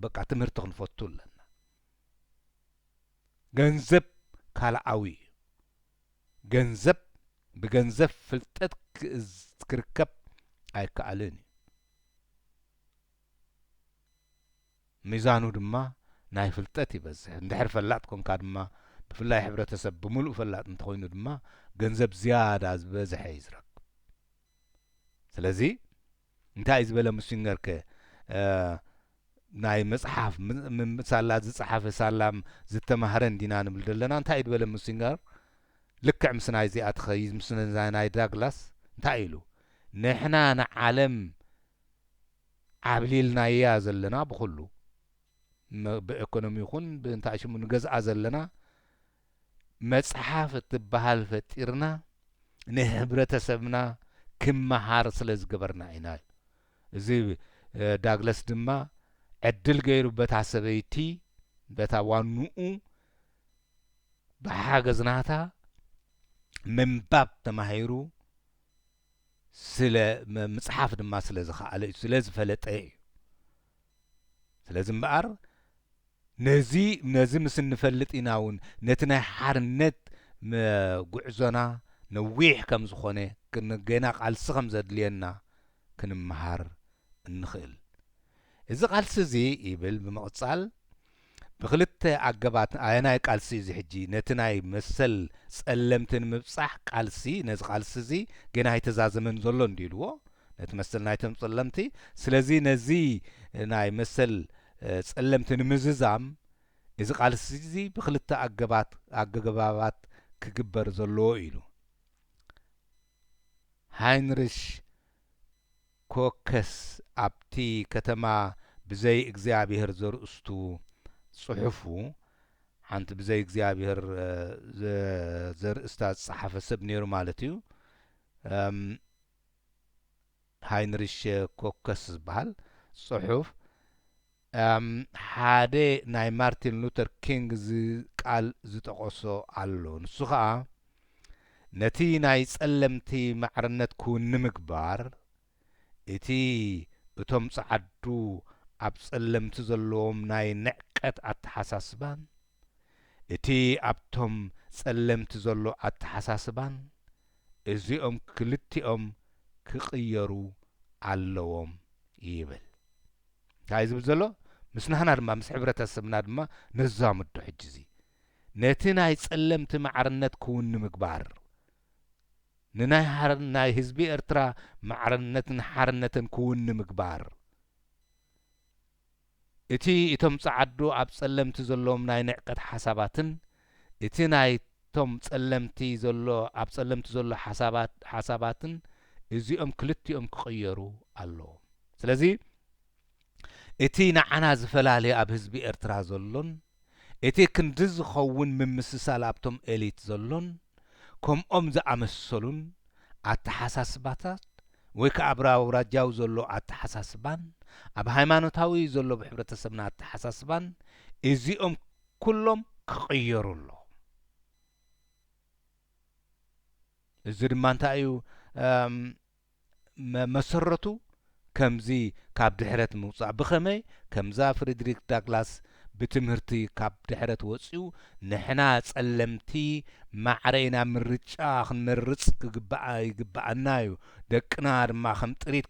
በቃ ትምህርቲ ክንፈቱ ኣለና ገንዘብ ካልኣዊ ገንዘብ ብገንዘብ ፍልጠት ክርከብ ኣይከኣልን ሚዛኑ ድማ ናይ ፍልጠት ይበዝሕ እንድሕር ፈላጥ ኮንካ ድማ ብፍላይ ሕብረተሰብ ብምሉእ ፈላጥ እንተኾይኑ ድማ ገንዘብ ዝያዳ ዝበዝሐ ይዝረክብ ስለዚ እንታይ ዝበለ ሙሲንገርከ ናይ መጽሓፍ ሳላ ዝጸሓፈ ሳላም ዝተማህረን ዲና ንብል ዘለና እንታይ ዝበለ ሙሲንገር ልክዕ ምስ ናይ እዚኣ ትኸይድ ምስ ናይ ዳግላስ እንታይ ኢሉ ንሕና ንዓለም ዓብሊልናያ ዘለና ብኹሉ ብኢኮኖሚ ይኹን ብእንታይ ሽሙ ንገዝኣ ዘለና መጽሓፍ እትበሃል ፈጢርና ንሕብረተሰብና ክመሃር ስለ ዝገበርና ኢና እዚ ዳግላስ ድማ ዕድል ገይሩ በታ ሰበይቲ በታ ዋኑኡ ብሓገዝናታ ምንባብ ተማሂሩ ስለ መጽሓፍ ድማ ስለ ዝኸኣለ እዩ ስለ ዝፈለጠ እዩ ስለዚ እምበኣር ነዚ ምስ እንፈልጥ ኢና እውን ነቲ ናይ ሓርነት ጉዕዞና ነዊሕ ከም ዝኾነ ገና ቃልሲ ከም ዘድልየና ክንመሃር እንኽእል እዚ ቃልሲ እዚ ይብል ብምቕጻል ብክልተ ኣገባት ኣየናይ ቃልሲ እዚ ሕጂ ነቲ ናይ መሰል ጸለምቲ ንምብጻሕ ቃልሲ ነዚ ቃልሲ እዚ ገና ኣይተዛዘመን ዘሎ እንዲልዎ ነቲ መሰል ናይቶም ጸለምቲ ስለዚ ነዚ ናይ መሰል ጸለምቲ ንምዝዛም እዚ ቃልሲ እዚ ብክልተ ኣገባባት ክግበር ዘለዎ ኢሉ ሃይንሪሽ ኮከስ ኣብቲ ከተማ ብዘይ እግዚኣብሔር ዘርእስቱ ጽሑፉ ሓንቲ ብዘይ እግዚኣብሔር ዘርእስታ ዝጸሓፈ ሰብ ነይሩ ማለት እዩ ሃይንሪሽ ኮከስ ዝበሃል ጽሑፍ ሓደ ናይ ማርቲን ሉተር ኪንግ ቃል ዝጠቐሶ ኣሎ ንሱ ከዓ ነቲ ናይ ጸለምቲ ማዕርነት ክውን ምግባር እቲ እቶም ጸዓዱ ኣብ ጸለምቲ ዘለዎም ናይ ንዕቀት ኣተሓሳስባን እቲ ኣብቶም ጸለምቲ ዘሎ ኣተሓሳስባን እዚኦም ክልቲኦም ክቕየሩ ኣለዎም ይብል እንታይ ዝብል ዘሎ ምስ ንሕና ድማ ምስ ሕብረተሰብና ድማ ነዛምዶ ሕጂ እዚ ነቲ ናይ ጸለምቲ ማዕርነት ክውን ምግባር ንናይ ህዝቢ ኤርትራ ማዕርነትን ሓርነትን ክውን ምግባር እቲ እቶም ጸዓዱ ኣብ ጸለምቲ ዘለዎም ናይ ንዕቀት ሓሳባትን እቲ ናይቶም ጸለምቲ ዘሎ ኣብ ጸለምቲ ዘሎ ሓሳባትን እዚኦም ክልቲኦም ክቕየሩ ኣለዎም ስለዚ እቲ ንዓና ዝፈላለየ ኣብ ህዝቢ ኤርትራ ዘሎን እቲ ክንዲ ዝኸውን ምምስሳል ኣብቶም ኤሊት ዘሎን ከምኦም ዝኣመሰሉን ኣተሓሳስባታት ወይ ከዓ አውራጃዊ ዘሎ ኣተሓሳስባን ኣብ ሃይማኖታዊ ዘሎ ብሕብረተሰብና ኣተሓሳስባን እዚኦም ኩሎም ክቕየሩ ኣለዎም እዚ ድማ እንታይ እዩ መሰረቱ ከምዚ ካብ ድሕረት ምውፃእ ብኸመይ ከምዛ ፍሬድሪክ ዳግላስ ብትምህርቲ ካብ ድሕረት ወፂኡ ንሕና ጸለምቲ ማዕረይና ምርጫ ክንመርጽ ይግባአና እዩ ደቅና ድማ ከም ጥሪት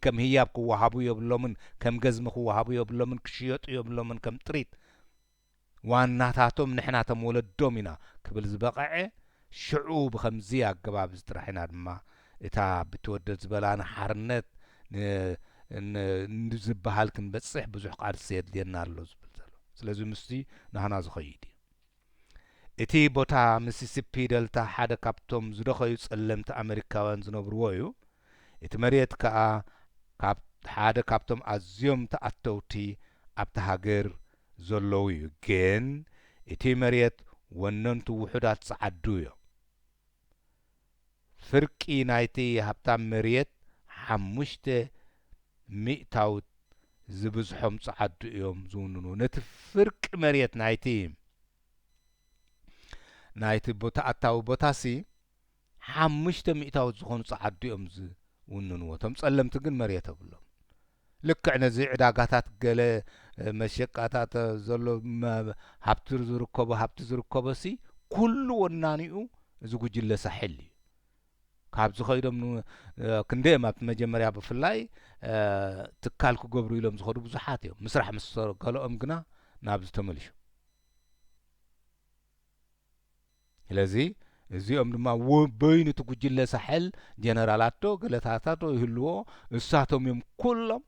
ከም ህያብ ክወሃቡ የብሎምን ከም ገዝሚ ክወሃቡ የብሎምን ክሽየጡ የብሎምን ከም ጥሪት ዋናታቶም ንሕናቶም ወለዶም ኢና ክብል ዝበቕዐ ሽዑ ብኸምዚ ኣገባብ ዝጥራሕ ኢና ድማ እታ ብትወደድ ዝበላና ሓርነት ንዝበሃል ክንበጽሕ ብዙሕ ቃልሲ የድልየና ኣሎ ዝብል ዘሎ ስለዚ ምስቲ ናህና ዝኸይድ እዩ እቲ ቦታ ሚሲሲፒ ደልታ ሓደ ካብቶም ዝደኸዩ ጸለምቲ ኣሜሪካውያን ዝነብርዎ እዩ እቲ መሬት ከዓ ካብ ሓደ ካብቶም ኣዝዮም ተኣተውቲ ኣብቲ ሃገር ዘለዉ እዩ ግን እቲ መሬት ወነንቱ ውሑዳት ጸዓዱ እዮም ፍርቂ ናይቲ ሃብታም መሬት 5 ሚእታውት ዝብዝሖም ጸዓዱ እዮም ዝውንኑ ነቲ ፍርቂ መሬት ናይቲ ቦታ ኣታዊ ቦታሲ 5 ሚእታውት ዝኾኑ ጸዓዱ እዮም ዝውንንዎ እቶም ጸለምቲ ግን መሬት የብሎም ልክዕ ነዚ ዕዳጋታት ገለ መሸቃታት ዘሎ ሃብቲ ዝርከቦሲ ኩሉ ወናኒኡ ዝጉጅለ ሳሕል እዩ ካብ ዝኸይዶም ክንደዮም ኣብቲ መጀመርያ ብፍላይ ትካል ክገብሩ ኢሎም ዝኸዱ ብዙሓት እዮም ምስራሕ ምስ ገለኦም ግና ናብ ዝተመልሹ ስለዚ እዚኦም ድማ በይኑ ትጉጅለ ሳሕል ጀነራላቶ ገለታታቶ ይህልዎ እሳቶም እዮም ኩሎም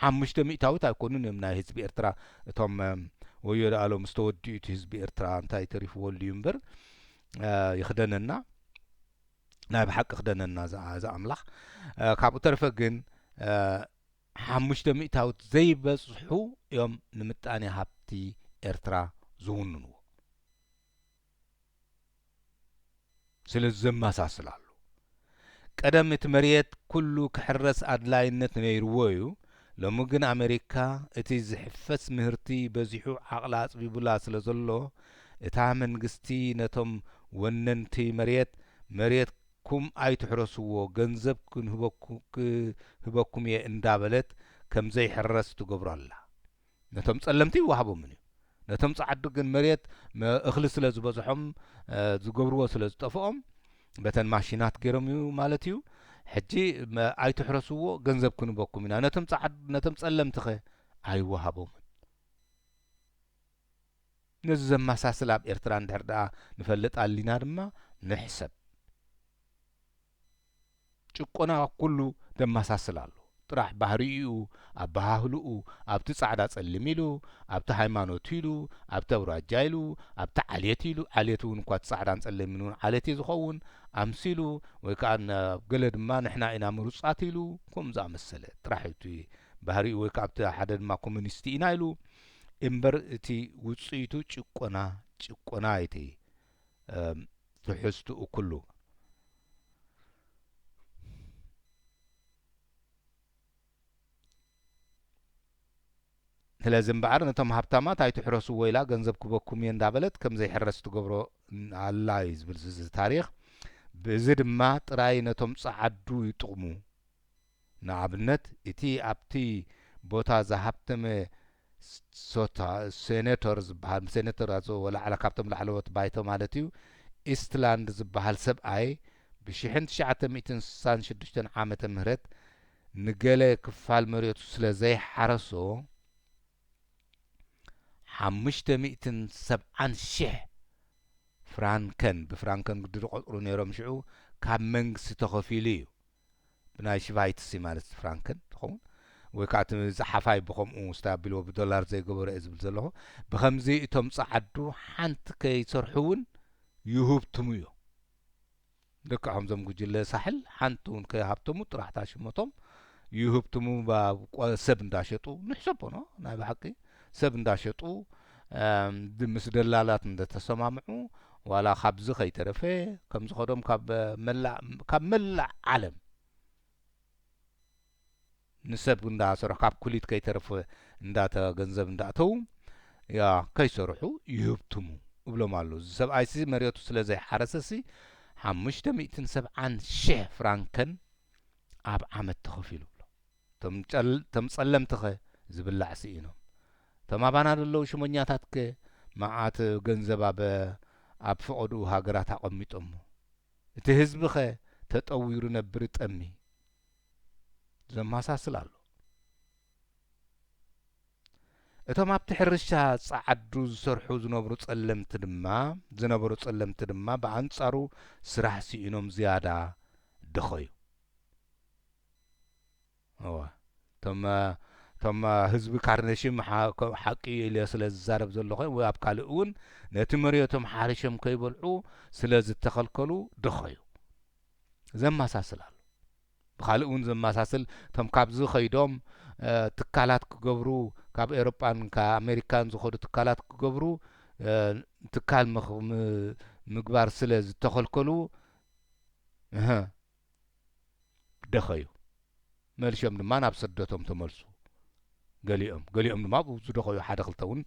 5 ሚእታዊት ኣይኮኑን እዮም ናይ ህዝቢ ኤርትራ እቶም ወዮ ዳኣሎ ምስ ተወዲኡ እቲ ህዝቢ ኤርትራ እንታይ ተሪፍዎ ልዩ እምበር ይኽደነና ናይ ብሓቂ ክደነና ዝኣምላኽ ካብኡ ተረፈ ግን 5 ሚእታዊት ዘይበጽሑ እዮም ንምጣኔ ሃብቲ ኤርትራ ዝውንንዎ ስለዚ ዘመሳስላሉ ቀደም እቲ መሬት ኩሉ ክሕረስ ኣድላይነት ነይርዎ እዩ ሎሚ ግን ኣሜሪካ እቲ ዝሕፈስ ምህርቲ በዚሑ ዓቕላ ኣጽቢቡላ ስለ ዘሎ እታ መንግስቲ ነቶም ወነንቲ መሬትኩም ኣይትሕረስዎ ገንዘብ ክህበኩም እየ እንዳበለት ከም ዘይሕረስ ትገብሮ ኣላ ነቶም ጸለምቲ ይወሃቦምን እዩ ነቶም ጸዓዱ ግን መሬት እኽሊ ስለ ዝበዝሖም ዝገብርዎ ስለ ዝጠፍኦም በተን ማሽናት ገይሮም እዩ ማለት እዩ ሕጂ ኣይትሕረስዎ ገንዘብ ክንህበኩም ኢና ነቶም ጸለምቲ ኸ ኣይወሃቦምን ነዚ ዘመሳስል ኣብ ኤርትራ እንድሕር ደኣ ንፈልጥ ኣሊና ድማ ንሕሰብ ጭቆና ኩሉ ዘመሳስል ኣሎ ጥራሕ ባህሪኡ ኣብ ባህልኡ ኣብቲ ጻዕዳ ጸሊም ኢሉ ኣብቲ ሃይማኖት ኢሉ ኣብቲ ኣውራጃ ኢሉ ኣብቲ ዓልየት ኢሉ ዓልየት እውን እኳ ጻዕዳን ጸሊምን እውን ዓልየት ዝኸውን ኣምሲሉ ወይ ከዓ ገለ ድማ ንሕና ኢና ምሩጻት ኢሉ ከምኡ ዝኣመሰለ ጥራሕ እቲ ባህሪኡ ወይ ከዓ ኣብቲ ሓደ ድማ ኮሙኒስቲ ኢና ኢሉ እምበር እቲ ውጽኢቱ ጭቆና እቲ ትሕዝትኡ ኩሉ ስለዚ እምበኣር ነቶም ሃብታማት ኣይትሕረስዎ ኢላ ገንዘብ ክበኩም እየ እንዳበለት ከም ዘይሕረስ ትገብሮ ኣላ እዩ ዝብል ታሪክ ብዚ ድማ ጥራይ ነቶም ጸዓዱ ይጥቕሙ ንኣብነት እቲ ኣብቲ ቦታ ዝሃብተመ ሴኔተር ዝበሃል ሴኔተር ወላዕላ ካብቶም ላዕለዎት ባይቶ ማለት እዩ ኢስትላንድ ዝበሃል ሰብኣይ ብ1966 ዓመተ ምህረት ንገለ ክፋል መሬቱ ስለ ዘይሓረሶ 570,000 ፍራንከን ብፍራንከን ግድሪ ቆጥሩ ነይሮም ሽዑ ካብ መንግስቲ ተኸፊሉ እዩ ብናይ ሽቫይትሲ ማለት ፍራንከን ትኸውን ወይ ከዓ ዝሓፋይ ብኸምኡ ስታቢልዎ ብዶላር ዘይገበሮ እየ ዝብል ዘለኹ ብኸምዚ እቶም ጸዓዱ ሓንቲ ከይሰርሑ እውን ይህብትሙ እዮም ደካም ዘም ጉጅለ ሳሕል ሓንቱን ከሃብቶሙ ጥራሕታ ሽመቶም ይህብቱሙ ሰብ እንዳሸጡ ንሕሰቦ ነው ናይ በሓቂ ሰብ እንዳሸጡ ምስ ደላላት እንደተሰማምዑ ዋላ ካብዚ ከይተረፈ ከም ዝኸዶም ካብ መላእ ዓለም ንሰብ እንዳሰርሑ ካብ ኩሊት ከይተረፈ ገንዘብ እንዳተው ያ ከይሰርሑ ይህብቱሙ እብሎም ኣሉ ሰብኣይሲ መሬቱ ስለ ዘይሓረሰሲ 570,000 ፍራንከን ኣብ ዓመት ተኸፊሉ ተም ጸለምትኸ ዝብላዕ ሲኢኖም ተማባና ደለው ሽሞኛታት መዓት ገንዘብ ኣብ ፍቐዱ ሃገራት ኣቐሚጦም እቲ ህዝብኸ ተጠዊሩ ነብር ጠሚ ዘማሳስል ኣሎ እቶም ኣብቲ ሕርሻ ጻዓዱ ዝሰርሑ ዝነበሩ ጸለምቲ ድማ ብኣንጻሩ ስራሕ ሲኢኖም ዝያዳ ድኸዩ ቶም ህዝቢ ካርነሽም ሓቂ ኢለ ስለ ዝዛረብ ዘሎ ኮይኑ ወይ ኣብ ካልእ እውን ነቲ መሬቶም ሓሪሾም ከይበልዑ ስለ ዝተኸልከሉ ድኸዩ ዘማሳስል ኣሎ ብኻልእ እውን ዘማሳስል ቶም ካብዚ ኸይዶም ትካላት ክገብሩ ካብ ኤውሮጳን ካብ ኣሜሪካን ዝኸዱ ትካላት ክገብሩ ትካል ምግባር ስለ ዝተኸልከሉ ደኸዩ መልሾም ድማ ናብ ስደቶም ተመልሱ ገሊኦም ድማ ብዙ ደኸዩ ሓደ ክልተ እውን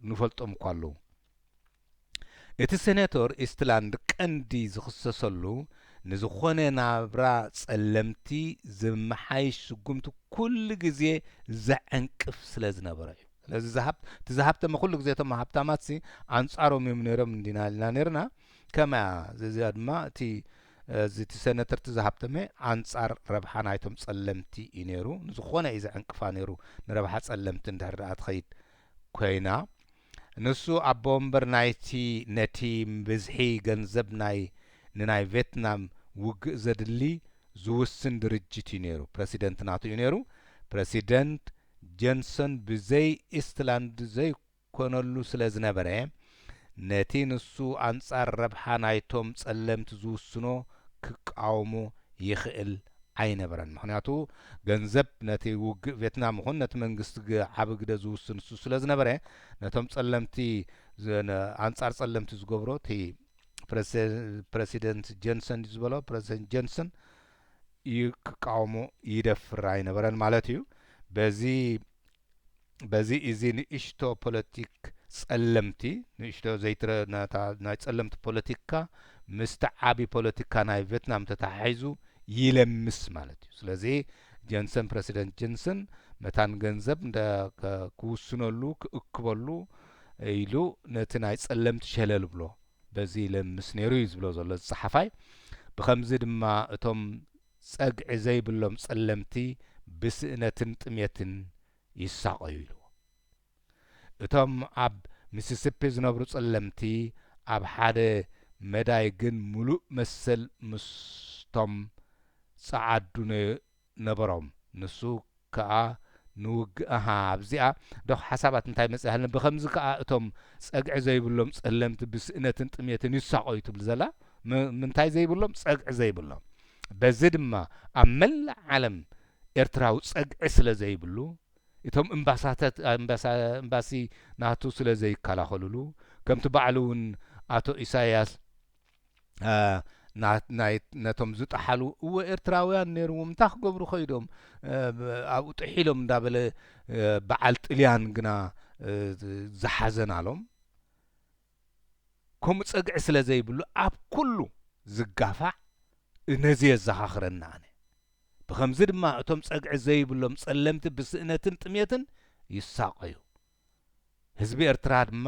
ንፈልጦም እኳ ኣለዉ እቲ ሴኔተር ኢስትላንድ ቀንዲ ዝኽሰሰሉ ንዝኾነ ናብራ ጸለምቲ ዝመሓይሽ ስጉምቲ ኩሉ ግዜ ዘዕንቅፍ ስለ ዝነበረ እዩ ስለዚ ዝሃብተመ ኩሉ ግዜ እቶም ሃብታማትሲ ኣንጻሮም እዮም ነይሮም እንዲና ኢልና ነርና ከማ እዚኣ ድማ እቲ ሴኔተር ዝሃብተመ ኣንጻር ረብሓ ናይቶም ጸለምቲ እዩ ነይሩ ንዝኾነ እዩ ዘዕንቅፋ ነይሩ ንረብሓ ጸለምቲ እንድሕር ደኣ ትኸይድ ኮይና ንሱ ኣቦ እምበር ነቲ ብዝሒ ገንዘብ ንናይ ቪየትናም ውግእ ዘድሊ ዝውስን ድርጅት እዩ ነይሩ ፕሬሲደንት ናቱ እዩ ነይሩ ፕሬሲደንት ጆንሰን ብዘይ ኢስትላንድ ዘይኮነሉ ስለ ዝነበረ ነቲ ንሱ ኣንጻር ረብሓ ናይቶም ጸለምቲ ዝውስኖ ክቃወሙ ይኽእል ኣይነበረን ምክንያቱ ገንዘብ ነቲ ውግእ ቪየትናም ይኹን ነቲ መንግስቲ ዓብ ግደ ዝውስን እሱ ስለ ዝነበረ ነቶም ጸለምቲ ኣንጻር ጸለምቲ ዝገብሮ እቲ ፕሬሲደንት ጆንሰን ዝበሎ ፕሬሲደንት ጆንሰን ክቃወሙ ይደፍር ኣይነበረን ማለት እዩ በዚ እዚ ንእሽቶ ፖለቲክ ጸለምቲ ንእሽቶ ዘይትረ ናይ ጸለምቲ ፖለቲካ ምስቲ ዓቢ ፖለቲካ ናይ ቪየትናም ተተሓሒዙ ይለምስ ማለት እዩ ስለዚ ፕሬሲደንት ጆንሰን መታን ገንዘብ ክውስነሉ ክእክበሉ ኢሉ ነቲ ናይ ጸለምቲ ሸለል ብሎ በዚ ለምስ ነይሩ እዩ ዝብሎ ዘሎ ዝጸሓፋይ ብኸምዚ ድማ እቶም ጸግዒ ዘይብሎም ጸለምቲ ብስእነትን ጥሜትን ይሳቐዩ ኢልዎ እቶም ኣብ ሚሲሲፒ ዝነብሩ ጸለምቲ ኣብ ሓደ መዳይ ግን ሙሉእ መሰል ምስቶም ጸዓዱ ነበሮም ንሱ ከዓ ንውግእ ኣብዚኣ ደኽ ሓሳባት እንታይ መጽእ ሃልና ብኸምዚ ከዓ እቶም ጸግዒ ዘይብሎም ጸለምቲ ብስእነትን ጥሜትን ይሳቐዩ ትብል ዘላ ምንታይ ዘይብሎም ጸግዒ ዘይብሎም በዚ ድማ ኣብ መላእ ዓለም ኤርትራዊ ጸግዒ ስለ ዘይብሉ እቶም እምባሲ ናቱ ስለ ዘይከላኸልሉ ከምቲ ባዕሉ እውን ኣቶ ኢሳያስ ነቶም ዝጠሓሉ እወ ኤርትራውያን ነይሮም እንታይ ክገብሩ ኸይዶም ኣብኡ ጥሒሎም እንዳበለ በዓል ጥልያን ግና ዝሓዘናሎም ከምኡ ጸግዒ ስለ ዘይብሉ ኣብ ኩሉ ዝጋፋዕ ነዚ የዘኻኽረና ኣነ ብኸምዚ ድማ እቶም ጸግዒ ዘይብሎም ጸለምቲ ብስእነትን ጥሜትን ይሳቐዩ ህዝቢ ኤርትራ ድማ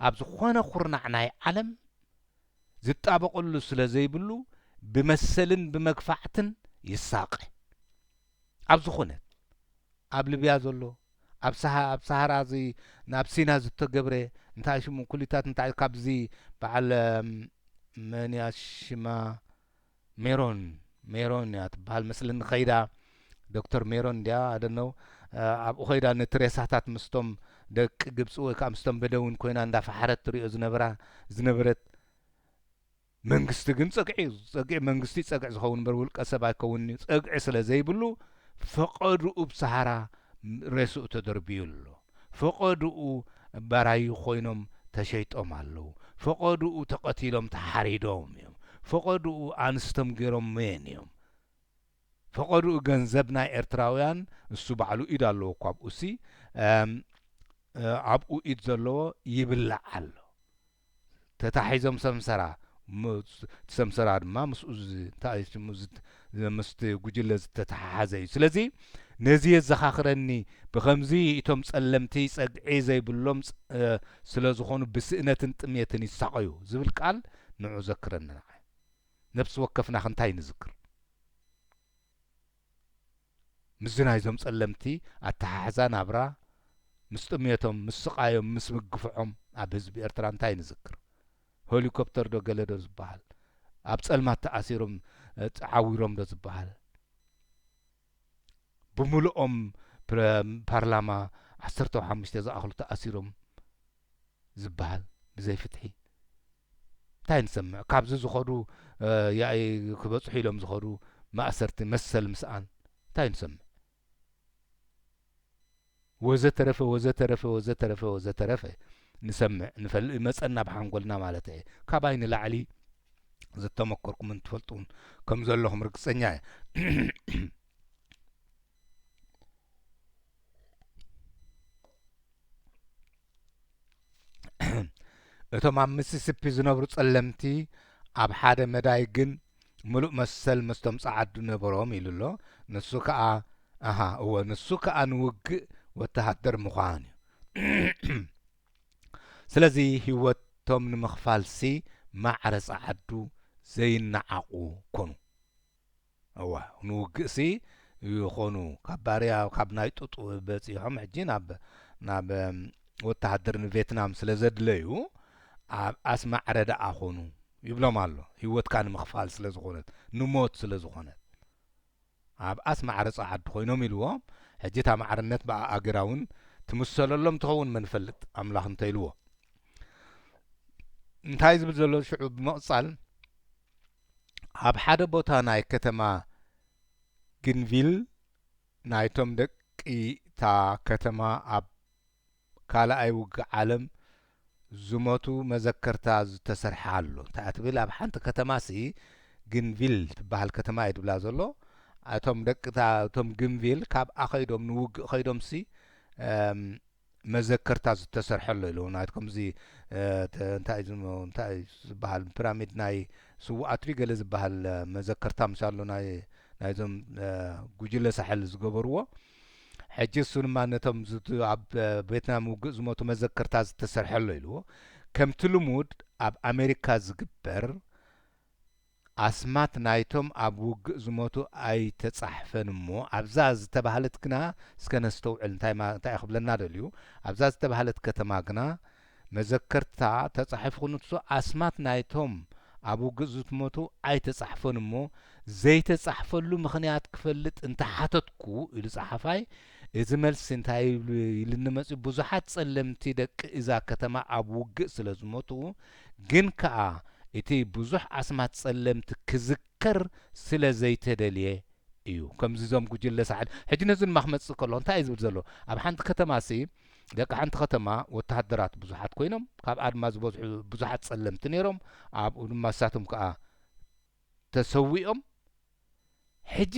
ኣብ ዝኾነ ኹርናዕ ናይ ዓለም ዝጣበቐሉ ስለ ዘይብሉ ብመሰልን ብመግፋዕትን ይሳቐ ኣብ ዝኾነ ኣብ ልብያ ዘሎ ኣብ ሰሃራ እዚ ናብ ሲና ዝተገብረ እንታይ ሽሙ ኩሊታት እንታይ ካብዚ በዓል መንያ ሽማ ሜሮን ያ ትበሃል መስለኒ ኸይዳ ዶክተር ሜሮን እንድያ ኣደነው ኣብኡ ኸይዳ ነትሬሳታት ምስቶም ደቂ ግብፂ ወይ ከዓ ምስቶም በደውን ኮይና እንዳፈሓረት ትሪኦ ዝነበረት መንግስቲ ግን ፀግዒ መንግስቲ ፀግዒ ዝኸውን በር ውልቀ ሰብ ኣይከውንኒ ፀግዒ ስለ ዘይብሉ ፈቐድኡ ብሰሃራ ሬስኡ ተደርቢዩ ኣሎ ፈቐድኡ ባራይ ኮይኖም ተሸይጦም ኣለዉ ፈቐድኡ ተቐቲሎም ተሓሪዶም እዮም ፈቐድኡ ኣንስቶም ገይሮም መን እዮም ፈቐድኡ ገንዘብ ናይ ኤርትራውያን እሱ ባዕሉ ኢድ ኣለዎ እኳ ብኡሲ ኣብኡ ኢድ ዘለዎ ይብላዕ ኣሎ ተታሒዞም ሰምሰራ ሰምሰራ ድማ ምስኡ እንታይ ሽሙ ምስቲ ጉጅለ ዝተተሓሓዘ እዩ ስለዚ ነዚ የዘኻኽረኒ ብኸምዚ እቶም ጸለምቲ ጸግዒ ዘይብሎም ስለ ዝኾኑ ብስእነትን ጥምየትን ይሳቐዩ ዝብል ቃል ንዑ ዘክረና ነፍሲ ወከፍና ክንታይ ንዝክር ምዝናይዞም ጸለምቲ ኣተሓሕዛ ናብራ ምስ ጥምየቶም ምስ ስቃዮም ምስ ምግፍዖም ኣብ ህዝቢ ኤርትራ እንታይ ንዝክር ሄሊኮፕተር ዶ ገለ ዶ ዝበሃል ኣብ ጸልማት ተኣሲሮም ዓዊሮም ዶ ዝበሃል ብምሉኦም ፓርላማ 15 ዝኣኽሉ ተኣሲሮም ዝበሃል ብዘይ ፍትሒ እንታይ ንሰምዕ ካብዚ ዝኸዱ ያይ ክበፅሑ ኢሎም ዝኸዱ ማእሰርቲ መሰል ምስኣን እንታይ ንሰምዕ ወዘተረፈ ወዘተረፈ ወዘተረፈ ወዘተረፈ ንሰምዕ ንፈልጥ መፀና ብሓንጎልና ማለት እየ ካባይ ንላዕሊ ዘተመከርኩም እንትፈልጡን ከም ዘለኹም ርግፀኛ እየ እቶም ኣብ ሚሲሲፒ ዝነብሩ ጸለምቲ ኣብ ሓደ መዳይ ግን ሙሉእ መሰል መስቶም ጸዓዱ ነበሮም ኢሉ ኣሎ ንሱ ከዓ እወ ንሱ ከዓ ንውግእ ወተሃደር ምዃን እዩ ስለዚ ህይወቶም ንምኽፋልሲ ማዕረ ጸዓዱ ዘይነዓቑ ኮኑ እዋ ንውግእሲ ይኾኑ ካብ ባርያ ካብ ናይ ጡጥ በፂሖም ሕጂ ናብ ወተሃደር ንቪየትናም ስለ ዘድለዩ ኣብ ኣስማዕረ ደኣ ኾኑ ይብሎም ኣሎ ህይወትካ ንምኽፋል ስለ ዝኾነት ንሞት ስለ ዝኾነት ኣብ ኣስማዕረ ጸዓዱ ኮይኖም ኢልዎም ሕጂ እታ ማዕርነት ብኣገራውን ትምሰለሎም ትኸውን መንፈልጥ ኣምላኽ እንተይልዎ እንታይ ዝብል ዘሎ ሽዑ ብምቕጻል ኣብ ሓደ ቦታ ናይ ከተማ ግንቪል ናይቶም ደቂ እታ ከተማ ኣብ ካልኣይ ውግእ ዓለም ዝሞቱ መዘከርታ ዝተሰርሐ ኣሎ እንታይ እትብል ኣብ ሓንቲ ከተማሲ ግንቪል ትበሃል ከተማ እየ ድብላ ዘሎ እቶም ደቅታ እቶም ግንቪል ካብ ኣኸይዶም ንውግእ ኸይዶምሲ መዘከርታ ዝተሰርሐሎ ኢሉ ናይት ከምዚ እንታይ ዝበሃል ፒራሚድ ናይ ስዋኣትሪ ገለ ዝበሃል መዘከርታ ምሳሎ ናይዞም ጉጅለ ሳሕል ዝገበርዎ ሕጂ እሱ ድማ ነቶም ኣብ ቪየትናም ውግእ ዝሞቱ መዘከርታ ዝተሰርሐሎ ኢልዎ ከምቲ ልሙድ ኣብ ኣሜሪካ ዝግበር ኣስማት ናይቶም ኣብ ውግእ ዝሞቱ ኣይተጻሕፈን እሞ ኣብዛ ዝተባህለት ግና እስከ ነስተውዕል እንታይ ክብለና ደልዩ ኣብዛ ዝተባህለት ከተማ ግና መዘከርታ ተጻሒፉ ክንትሶ ኣስማት ናይቶም ኣብ ውግእ ዝሞቱ ኣይተጻሕፈን እሞ ዘይተጻሕፈሉ ምኽንያት ክፈልጥ እንተሓተትኩ ኢሉ ጸሓፋይ እዚ መልሲ እንታይ ኢልኒ መጺኡ ብዙሓት ጸለምቲ ደቂ እዛ ከተማ ኣብ ውግእ ስለ ዝሞቱ ግን ከዓ እቲ ብዙሕ ኣስማት ጸለምቲ ክዝከር ስለ ዘይተደልየ እዩ ከምዚ ዞም ጉጅለ ሳዕድ ሕጂ ነዚ ድማ ክመጽእ ከሎ እንታይ እዩ ዝብል ዘሎ ኣብ ሓንቲ ከተማሲ ደቂ ሓንቲ ከተማ ወተሃደራት ብዙሓት ኮይኖም ካብኣ ድማ ዝበዝሑ ብዙሓት ጸለምቲ ነይሮም ኣብኡ ድማ እሳቶም ከዓ ተሰዊኦም ሕጂ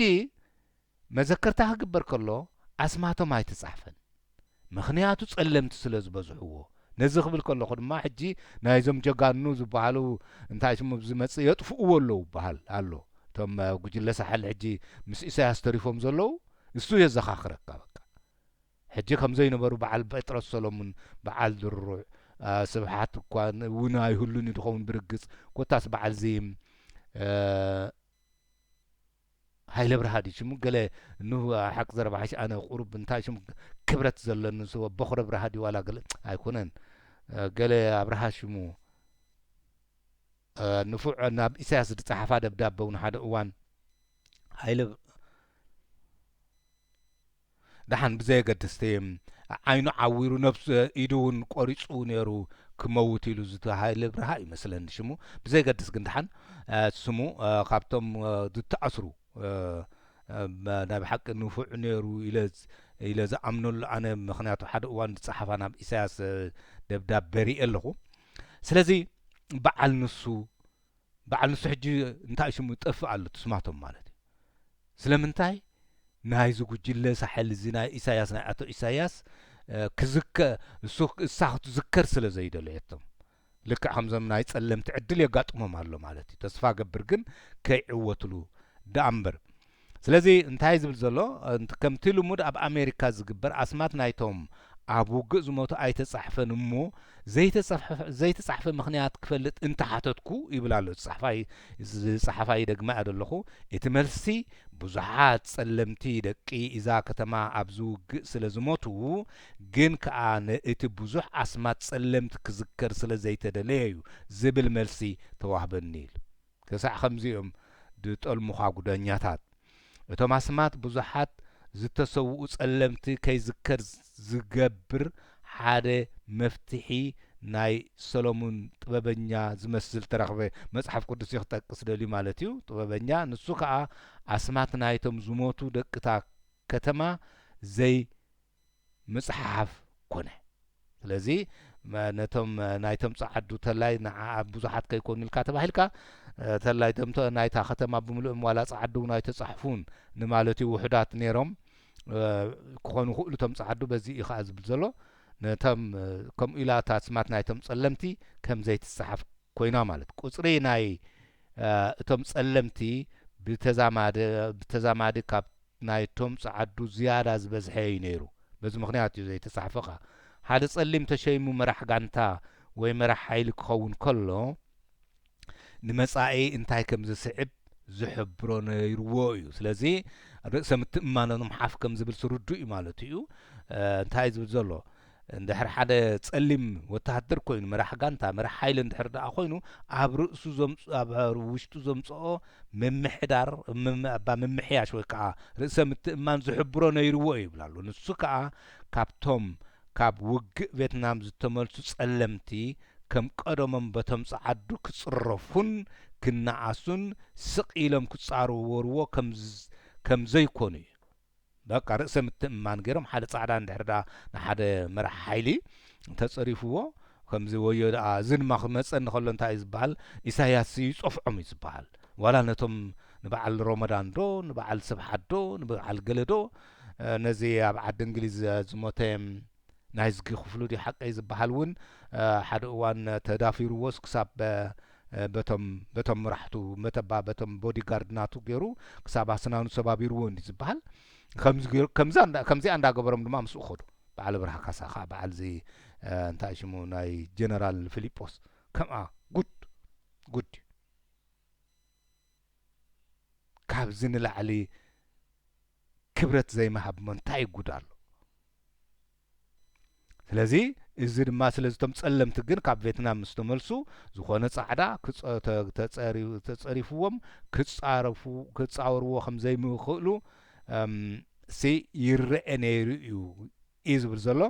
መዘከርታ ክግበር ከሎ ኣስማቶም ኣይተጻሕፈን ምኽንያቱ ጸለምቲ ስለ ዝበዝሕዎ ነዚ ክብል ከለኹ ድማ ሕጂ ናይዞም ጀጋኑ ዝበሃሉ እንታይ ሽሙ ዝመጽእ የጥፍእዎ ኣለዉ በሃል ኣሎ እቶም ጉጅለ ሳሕል ሕጂ ምስ ኢሳያስ ተሪፎም ዘለዉ እሱ የዘኻኽረካ በቃ ሕጂ ከም ዘይነበሩ በዓል ጴጥሮስ ሰሎሞን በዓል ድሩዕ ስብሓት እኳ እውን ኣይህሉን ድኸውን ብርግጽ ኮታስ በዓል እዚ ሃይለ ብርሃዲ ሽሙ ገለ ሓቂ ዘረባሓሽ ኣነ ቁሩብ እንታይ ሽሙ ክብረት ዘለኒ ስወ በኹረ ብርሃዲ ዋላ ገለ ኣይኮነን ገለ ኣብርሃ ሽሙ ንፉዕ ናብ ኢሳያስ ዝፀሓፋ ደብዳቤ እውን ሓደ እዋን ሃይለ ድሓን ብዘየገድስቲ ዓይኑ ዓዊሩ ነብሱ ኢዱ እውን ቆሪፁ ነይሩ ክመውት ኢሉ ዝተሃይለ ብርሃ ይመስለኒ ሽሙ ብዘይገድስ ግን ድሓን ስሙ ካብቶም ዝተኣስሩ ናይ ብሓቂ ንፉዕ ነይሩ ኢለ ዝኣምነሉ ኣነ ምክንያቱ ሓደ እዋን ዝፀሓፋ ናብ ኢሳያስ ደብዳብ በሪእ ኣለኹ ስለዚ በዓል ንሱ ሕጂ እንታይ ሽሙ ይጠፍእ ኣሎ ትስማቶም ማለት እዩ ስለምንታይ ናይ ዝጉጅለ ሳሕል እዚ ናይ ኢሳያስ ናይ ኣቶ ኢሳያስ እሳ ክትዝከር ስለ ዘይደለየቶም ልክዕ ከምዞም ናይ ጸለምቲ ዕድል የጋጥሞም ኣሎ ማለት እዩ ተስፋ ገብር ግን ከይዕወትሉ ዳኣምበር ስለዚ እንታይ ዝብል ዘሎ ከምቲ ልሙድ ኣብ ኣሜሪካ ዝግበር ኣስማት ናይቶም ኣብ ውግእ ዝሞቱ ኣይተጻሕፈን እሞ ዘይተጻሕፈ ምክንያት ክፈልጥ እንተሓተትኩ ይብል ኣሎ ጸሓፋይ ደግማ ኣለኹ እቲ መልሲ ብዙሓት ጸለምቲ ደቂ እዛ ከተማ ኣብ ዝውግእ ስለ ዝሞቱ ግን ከዓ እቲ ብዙሕ ኣስማት ጸለምቲ ክዝከር ስለ ዘይተደለየ እዩ ዝብል መልሲ ተዋህበኒ ኢሉ ክሳዕ ከምዚኦም ድጠልሙኻ ጉደኛታት እቶም ኣስማት ብዙሓት ዝተሰውኡ ጸለምቲ ከይዝከር ዝገብር ሓደ መፍትሒ ናይ ሰሎሞን ጥበበኛ ዝመስል ተረኽበ መጽሓፍ ቅዱስ ይኽጠቅስ ደልዩ ማለት እዩ ጥበበኛ ንሱ ከዓ ኣስማት ናይቶም ዝሞቱ ደቅታ ከተማ ዘይ መጽሓፍ ኮነ ስለዚ ነቶም ናይቶም ጻዓዱ ተላይ ብዙሓት ከይኮኑ ኢልካ ተባሂልካ ተላይ ቶም ናይታ ከተማ ብምሉኦም ዋላ ጻዓዱ ናይ ተጻሕፉን ንማለት እዩ ውሕዳት ነይሮም ክኾኑ ይኽእሉ ቶም ጻዓዱ በዚ ኢኻ ዝብል ዘሎ ነቶም ከምኡ ኢላ እታ ኣስማት ናይቶም ጸለምቲ ከም ዘይትሰሓፍ ኮይና ማለት ቁጽሪ ናይ እቶም ጸለምቲ ብተዛማዲ ካብ ናይቶም ጻዓዱ ዝያዳ ዝበዝሐ እዩ ነይሩ በዚ ምክንያት እዩ ዘይተሰሓፈኻ ሓደ ጸሊም ተሸይሙ መራሕ ጋንታ ወይ መራሕ ሓይሊ ክኸውን ከሎ ንመጻኢ እንታይ ከም ዝስዕብ ዝሕብሮ ነይርዎ እዩ ስለዚ ርእሰ ምትእምማኖም ሓፍ ከም ዝብል ስርዱ እዩ ማለት እዩ እንታይ ዝብል ዘሎ እንድሕር ሓደ ጸሊም ወታደር ኮይኑ መራሕ ጋንታ መራሕ ሓይሊ እንድሕር ደኣ ኮይኑ ኣብ ርእሱ ኣብ ውሽጡ ዘምጽኦ ምምሕዳር ምምሕያሽ ወይ ከዓ ርእሰ ምትእምማን ዝሕብሮ ነይርዎ ይብላሉ ንሱ ከዓ ካብቶም ካብ ውግእ ቪየትናም ዝተመልሱ ጸለምቲ ከም ቀደሞም በቶም ጻዓዱ ክጽረፉን ክነዓሱን ስቕ ኢሎም ክጻረርዎ ከም ዘይኮኑ እዩ በቃ ርእሰ ምትእምማን ገይሮም ሓደ ጻዕዳ እንድሕር ደኣ ንሓደ መራሕ ሓይሊ ተጸሪፍዎ ከምዚ ወዮ ደኣ እዚ ድማ ክመጸኒ ከሎ እንታይ እዩ ዝበሃል ኢሳያስ ይጸፍዖም እዩ ዝበሃል ዋላ ነቶም ንበዓል ሮመዳን ዶ ንበዓል ስብሓት ዶ ንበዓል ገለ ዶ ነዚ ኣብ ዓዲ እንግሊዝ ዝሞተ ናይ ዝጊ ክፍሉ ዲ ሓቀይ ዝበሃል እውን ሓደ እዋን ተዳፊርዎስ ክሳብ በቶም ምራሕቱ በቶም ቦዲጋርድ ናቱ ገይሩ ክሳብ ኣስናኑ ሰባቢርዎ እንዲ ዝበሃል ከምዚ እንዳገበሮም ድማ ምስኡ ኸዱ በዓል ብርሃ ካሳ ከዓ በዓል ዚ እንታይ ሽሙ ናይ ጀነራል ፊሊጶስ ከምኣ ጉድ ካብዚ ንላዕሊ ክብረት ዘይመሃብ እንታይ ጉድ ኣሎ ስለዚ እዚ ድማ ስለዚቶም ጸለምቲ ግን ካብ ቪየትናም ምስ ተመልሱ ዝኾነ ጻዕዳ ተጸሪፍዎም ክጻወርዎ ከም ዘይምኽእሉ ይርአ ነይሩ እዩ ዝብል ዘሎ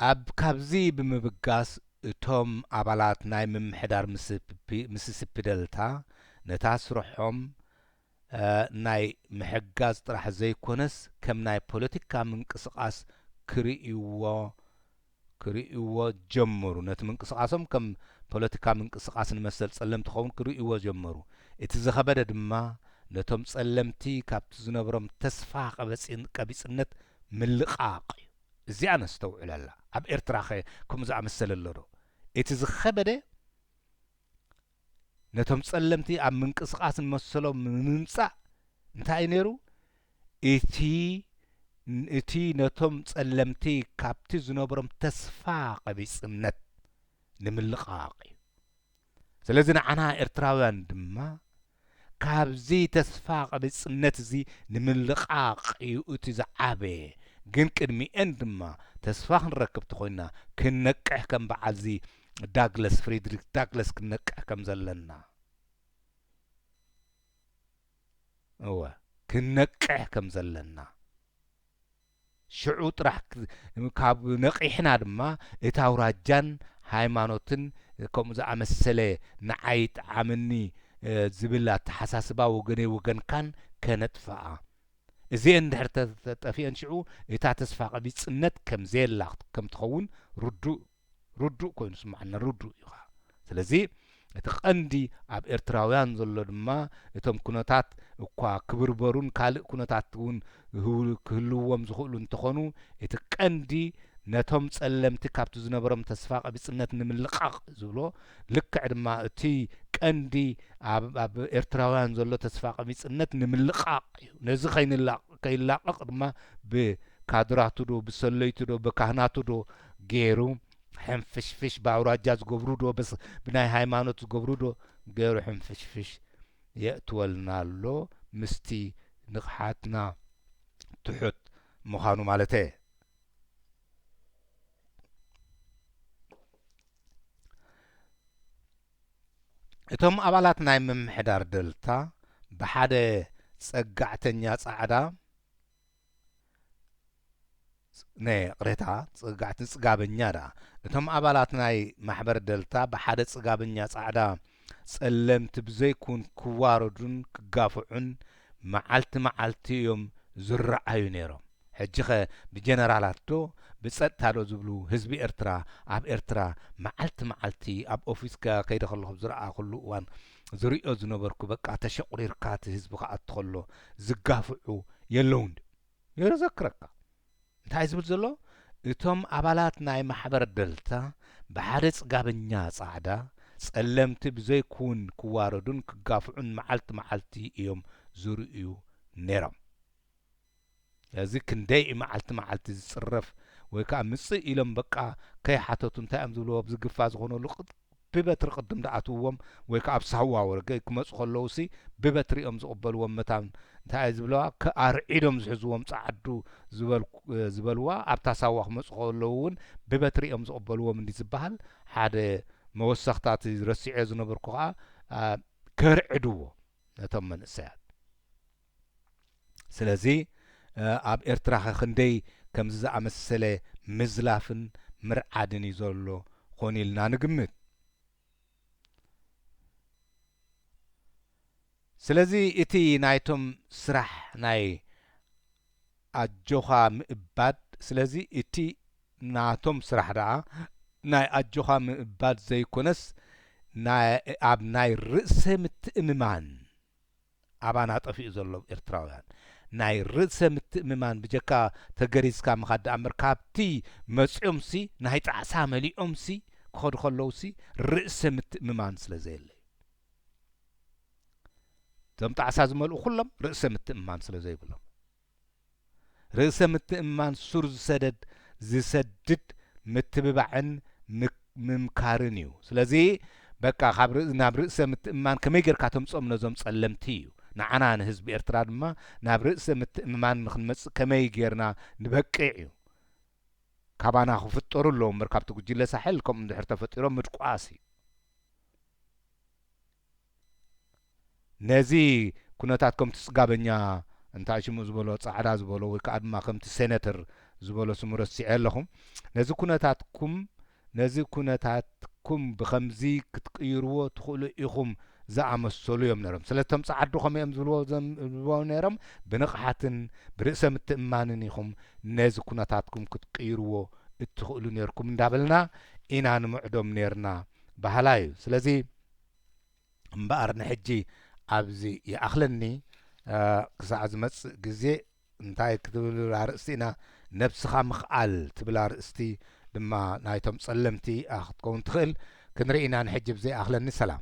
ኣብ ካብዚ ብምብጋስ እቶም ኣባላት ናይ ምምሕዳር ሚሲሲፒ ደልታ ነታ ስርሖም ናይ ምሕጋዝ ጥራሕ ዘይኮነስ ከም ናይ ፖለቲካ ምንቅስቓስ ክርእይዎ ጀመሩ ነቲ ምንቅስቓሶም ከም ፖለቲካ ምንቅስቓስ ንመሰል ጸለምቲ ኸውን ክርእይዎ ጀመሩ እቲ ዝኸበደ ድማ ነቶም ጸለምቲ ካብቲ ዝነበሮም ተስፋ ቀቢጽነት ምልቓቕ እዩ እዚኣ ነስተውዕል ኣላ ኣብ ኤርትራ ኸ ከምኡ ዝኣመሰለ ኣሎ ዶ እቲ ዝኸበደ ነቶም ጸለምቲ ኣብ ምንቅስቓስ ንመሰሎም ንምምጻእ እንታይ ነይሩ እቲ ነቶም ጸለምቲ ካብቲ ዝነበሮም ተስፋ ቀቢጽነት ንምልቓቕ እዩ ስለዚ ንዓና ኤርትራውያን ድማ ካብዚ ተስፋ ቀቢጽነት እዚ ንምልቓቕ እዩ እቲ ዝዓበየ ግን ቅድሚኤን ድማ ተስፋ ክንረክብ ተኾይና ክንነቅሕ ከም በዓል ዚ ፍሬድሪክ ዳግለስ ክንነቅሕ ከም ዘለና ክንነቅሕ ከም ዘለና ሽዑ ጥራሕ ካብ ነቂሕና ድማ እታ አውራጃን ሃይማኖትን ከምኡ ዝኣመሰለ ንዓይ ጣዕምኒ ዝብል ኣተሓሳስባ ወገነይ ወገንካን ከነጥፍኣ እዚአን ድሕር ተጠፊአን ሽዑ እታ ተስፋ ቀቢጽነት ከም ዘየላ ከም ትኸውን ርዱእ ኮይኑ ስማዓና ርዱእ እዩ ስለዚ እቲ ቀንዲ ኣብ ኤርትራውያን ዘሎ ድማ እቶም ኩነታት እኳ ክብርበሩን ካልእ ኩነታት እውን ክህልዎም ዝኽእሉ እንተኾኑ እቲ ቀንዲ ነቶም ጸለምቲ ካብቲ ዝነበሮም ተስፋ ቀቢጽነት ንምልቃቕ ዝብሎ ልክዕ ድማ እቲ ቀንዲ ኣብ ኤርትራውያን ዘሎ ተስፋ ቀቢጽነት ንምልቃቕ እዩ ነዚ ከይላቀቕ ድማ ብካድራቱ ዶ ብሰለይቱ ዶ ብካህናቱ ዶ ገይሩ ሕንፍሽፍሽ በአውራጃ ዝገብሩ ዶ ብናይ ሃይማኖት ዝገብሩ ዶ ገይሩ ሕንፍሽፍሽ የእትወልና ኣሎ ምስቲ ንቕሓትና ትሑት ምዃኑ ማለት እየ እቶም ኣባላት ናይ ምምሕዳር ደልታ ብሓደ ጸጋዕተኛ ጻዕዳ ቅሬታ ጽጋዕትን ጽጋበኛ ዳ እቶም ኣባላት ናይ ማሕበር ደልታ ብሓደ ጽጋበኛ ጻዕዳ ጸለምቲ ብዘይኩን ክዋረዱን ክጋፍዑን መዓልቲ እዮም ዝረአዩ ነይሮም ሕጂኸ ብጀነራላት ዶ ብጸጥታ ዶ ዝብሉ ህዝቢ ኤርትራ ኣብ ኤርትራ መዓልቲ ኣብ ኦፊስ ከይደ ከለኹ ዝረአ ኩሉ እዋን ዝሪኦ ዝነበርኩ በቃ ተሸቁሪርካ እቲ ህዝቢ ከኣቱ ከሎ ዝጋፍዑ የለውን የዘክረካ እንታይ ዝብል ዘሎ እቶም ኣባላት ናይ ማሕበር ደልታ ብሓደ ጽጋበኛ ጻዕዳ ጸለምቲ ብዘይኩን ክዋረዱን ክጋፍዑን መዓልቲ እዮም ዝርእዩ ነይሮም እዚ ክንደይ መዓልቲ ዝጽረፍ ወይ ከዓ ምጽእ ኢሎም በቃ ከይሓተቱ እንታይ እዮም ዝብልዎ ብዝግፋ ዝኾነሉ ብበትሪ ቅድም ደኣትዎም ወይ ከዓ ብሳዋ ወርገ ክመፁ ከለዉ ሲ ብበትሪኦም ዝቕበልዎም መታን እንታይ ዝብለዋ ከኣርዒዶም ዝሕዝዎም ጻዓዱ ዝበልዋ ኣብታ ሳዋ ክመፁ ከለዉ እውን ብበትሪኦም ዝቕበልዎም እንዲ ዝበሃል ሓደ መወሰኽታት ረሲዐ ዝነበርኩ ከዓ ከርዕድዎ ነቶም መንእሰያት ስለዚ ኣብ ኤርትራ ክንደይ ከምዚ ዝኣመሰለ ምዝላፍን ምርዓድን እዩ ዘሎ ኾን ኢልና ንግምት ስለዚ እቲ ናይቶም ስራሕ ናይ ኣጆኻ ምእባድ ስለዚ እቲ ናቶም ስራሕ ደኣ ናይ ኣጆኻ ምእባድ ዘይኮነስ ኣብ ናይ ርእሰ ምትእምማን ኣባና ጠፊኡ ዘሎ ኤርትራውያን ናይ ርእሰ ምትእምማን ብጀካ ተገሪዝካ ምኻድ ኣምር ካብቲ መጽኦምሲ ናይ ጣዕሳ መሊኦምሲ ክኸዱ ከለውሲ ርእሰ ምትእምማን ስለ ዘየለ እቶም ጣዕሳ ዝመልኡ ኩሎም ርእሰ ምትእምማን ስለ ዘይብሎም ርእሰ ምትእምማን ሱር ዝሰድድ ምትብባዕን ምምካርን እዩ ስለዚ በቃ ናብ ርእሰ ምትእምማን ከመይ ጌርካ ተምጾም ነዞም ጸለምቲ እዩ ንዓና ንህዝቢ ኤርትራ ድማ ናብ ርእሰ ምትእምማን ንኽንመጽእ ከመይ ጌርና ንበቅዕ እዩ ካባና ክፍጠሩ ኣለዎ እምበር ካብቲ ጉጅለ ሳሕል ከምኡ እንድሕር ተፈጢሮም ምድቋስ እዩ ነዚ ኩነታት ከምቲ ጽጋበኛ እንታይ ሽሙ ዝበሎ ጻዕዳ ዝበሎ ወይ ከዓ ድማ ከምቲ ሴኔተር ዝበሎ ስሙ ረሲዐ ኣለኹም ነዚ ኩነታትኩም ብኸምዚ ክትቅይርዎ ትኽእሉ ኢኹም ዝኣመሰሉ እዮም ነይሮም ስለቶም ጻዓዱ ኸመይ ዝብልዎ ነይሮም ብንቕሓትን ብርእሰ ምትእማንን ኢኹም ነዚ ኩነታትኩም ክትቅይርዎ እትኽእሉ ነርኩም እንዳበልና ኢና ንምዕዶም ነርና ባህላ እዩ ስለዚ እምበኣር ንሕጂ ኣብዚ ይኣኽለኒ ክሳዕ ዝመጽእ ግዜ እንታይ ክትብል ኣርእስቲ ኢና ነብስኻ ምኽኣል ትብል ኣርእስቲ ድማ ናይቶም ጸለምቲ ክትከውን ትኽእል ክንርኢና ንሕጂ ብዘይ ኣኽለኒ ሰላም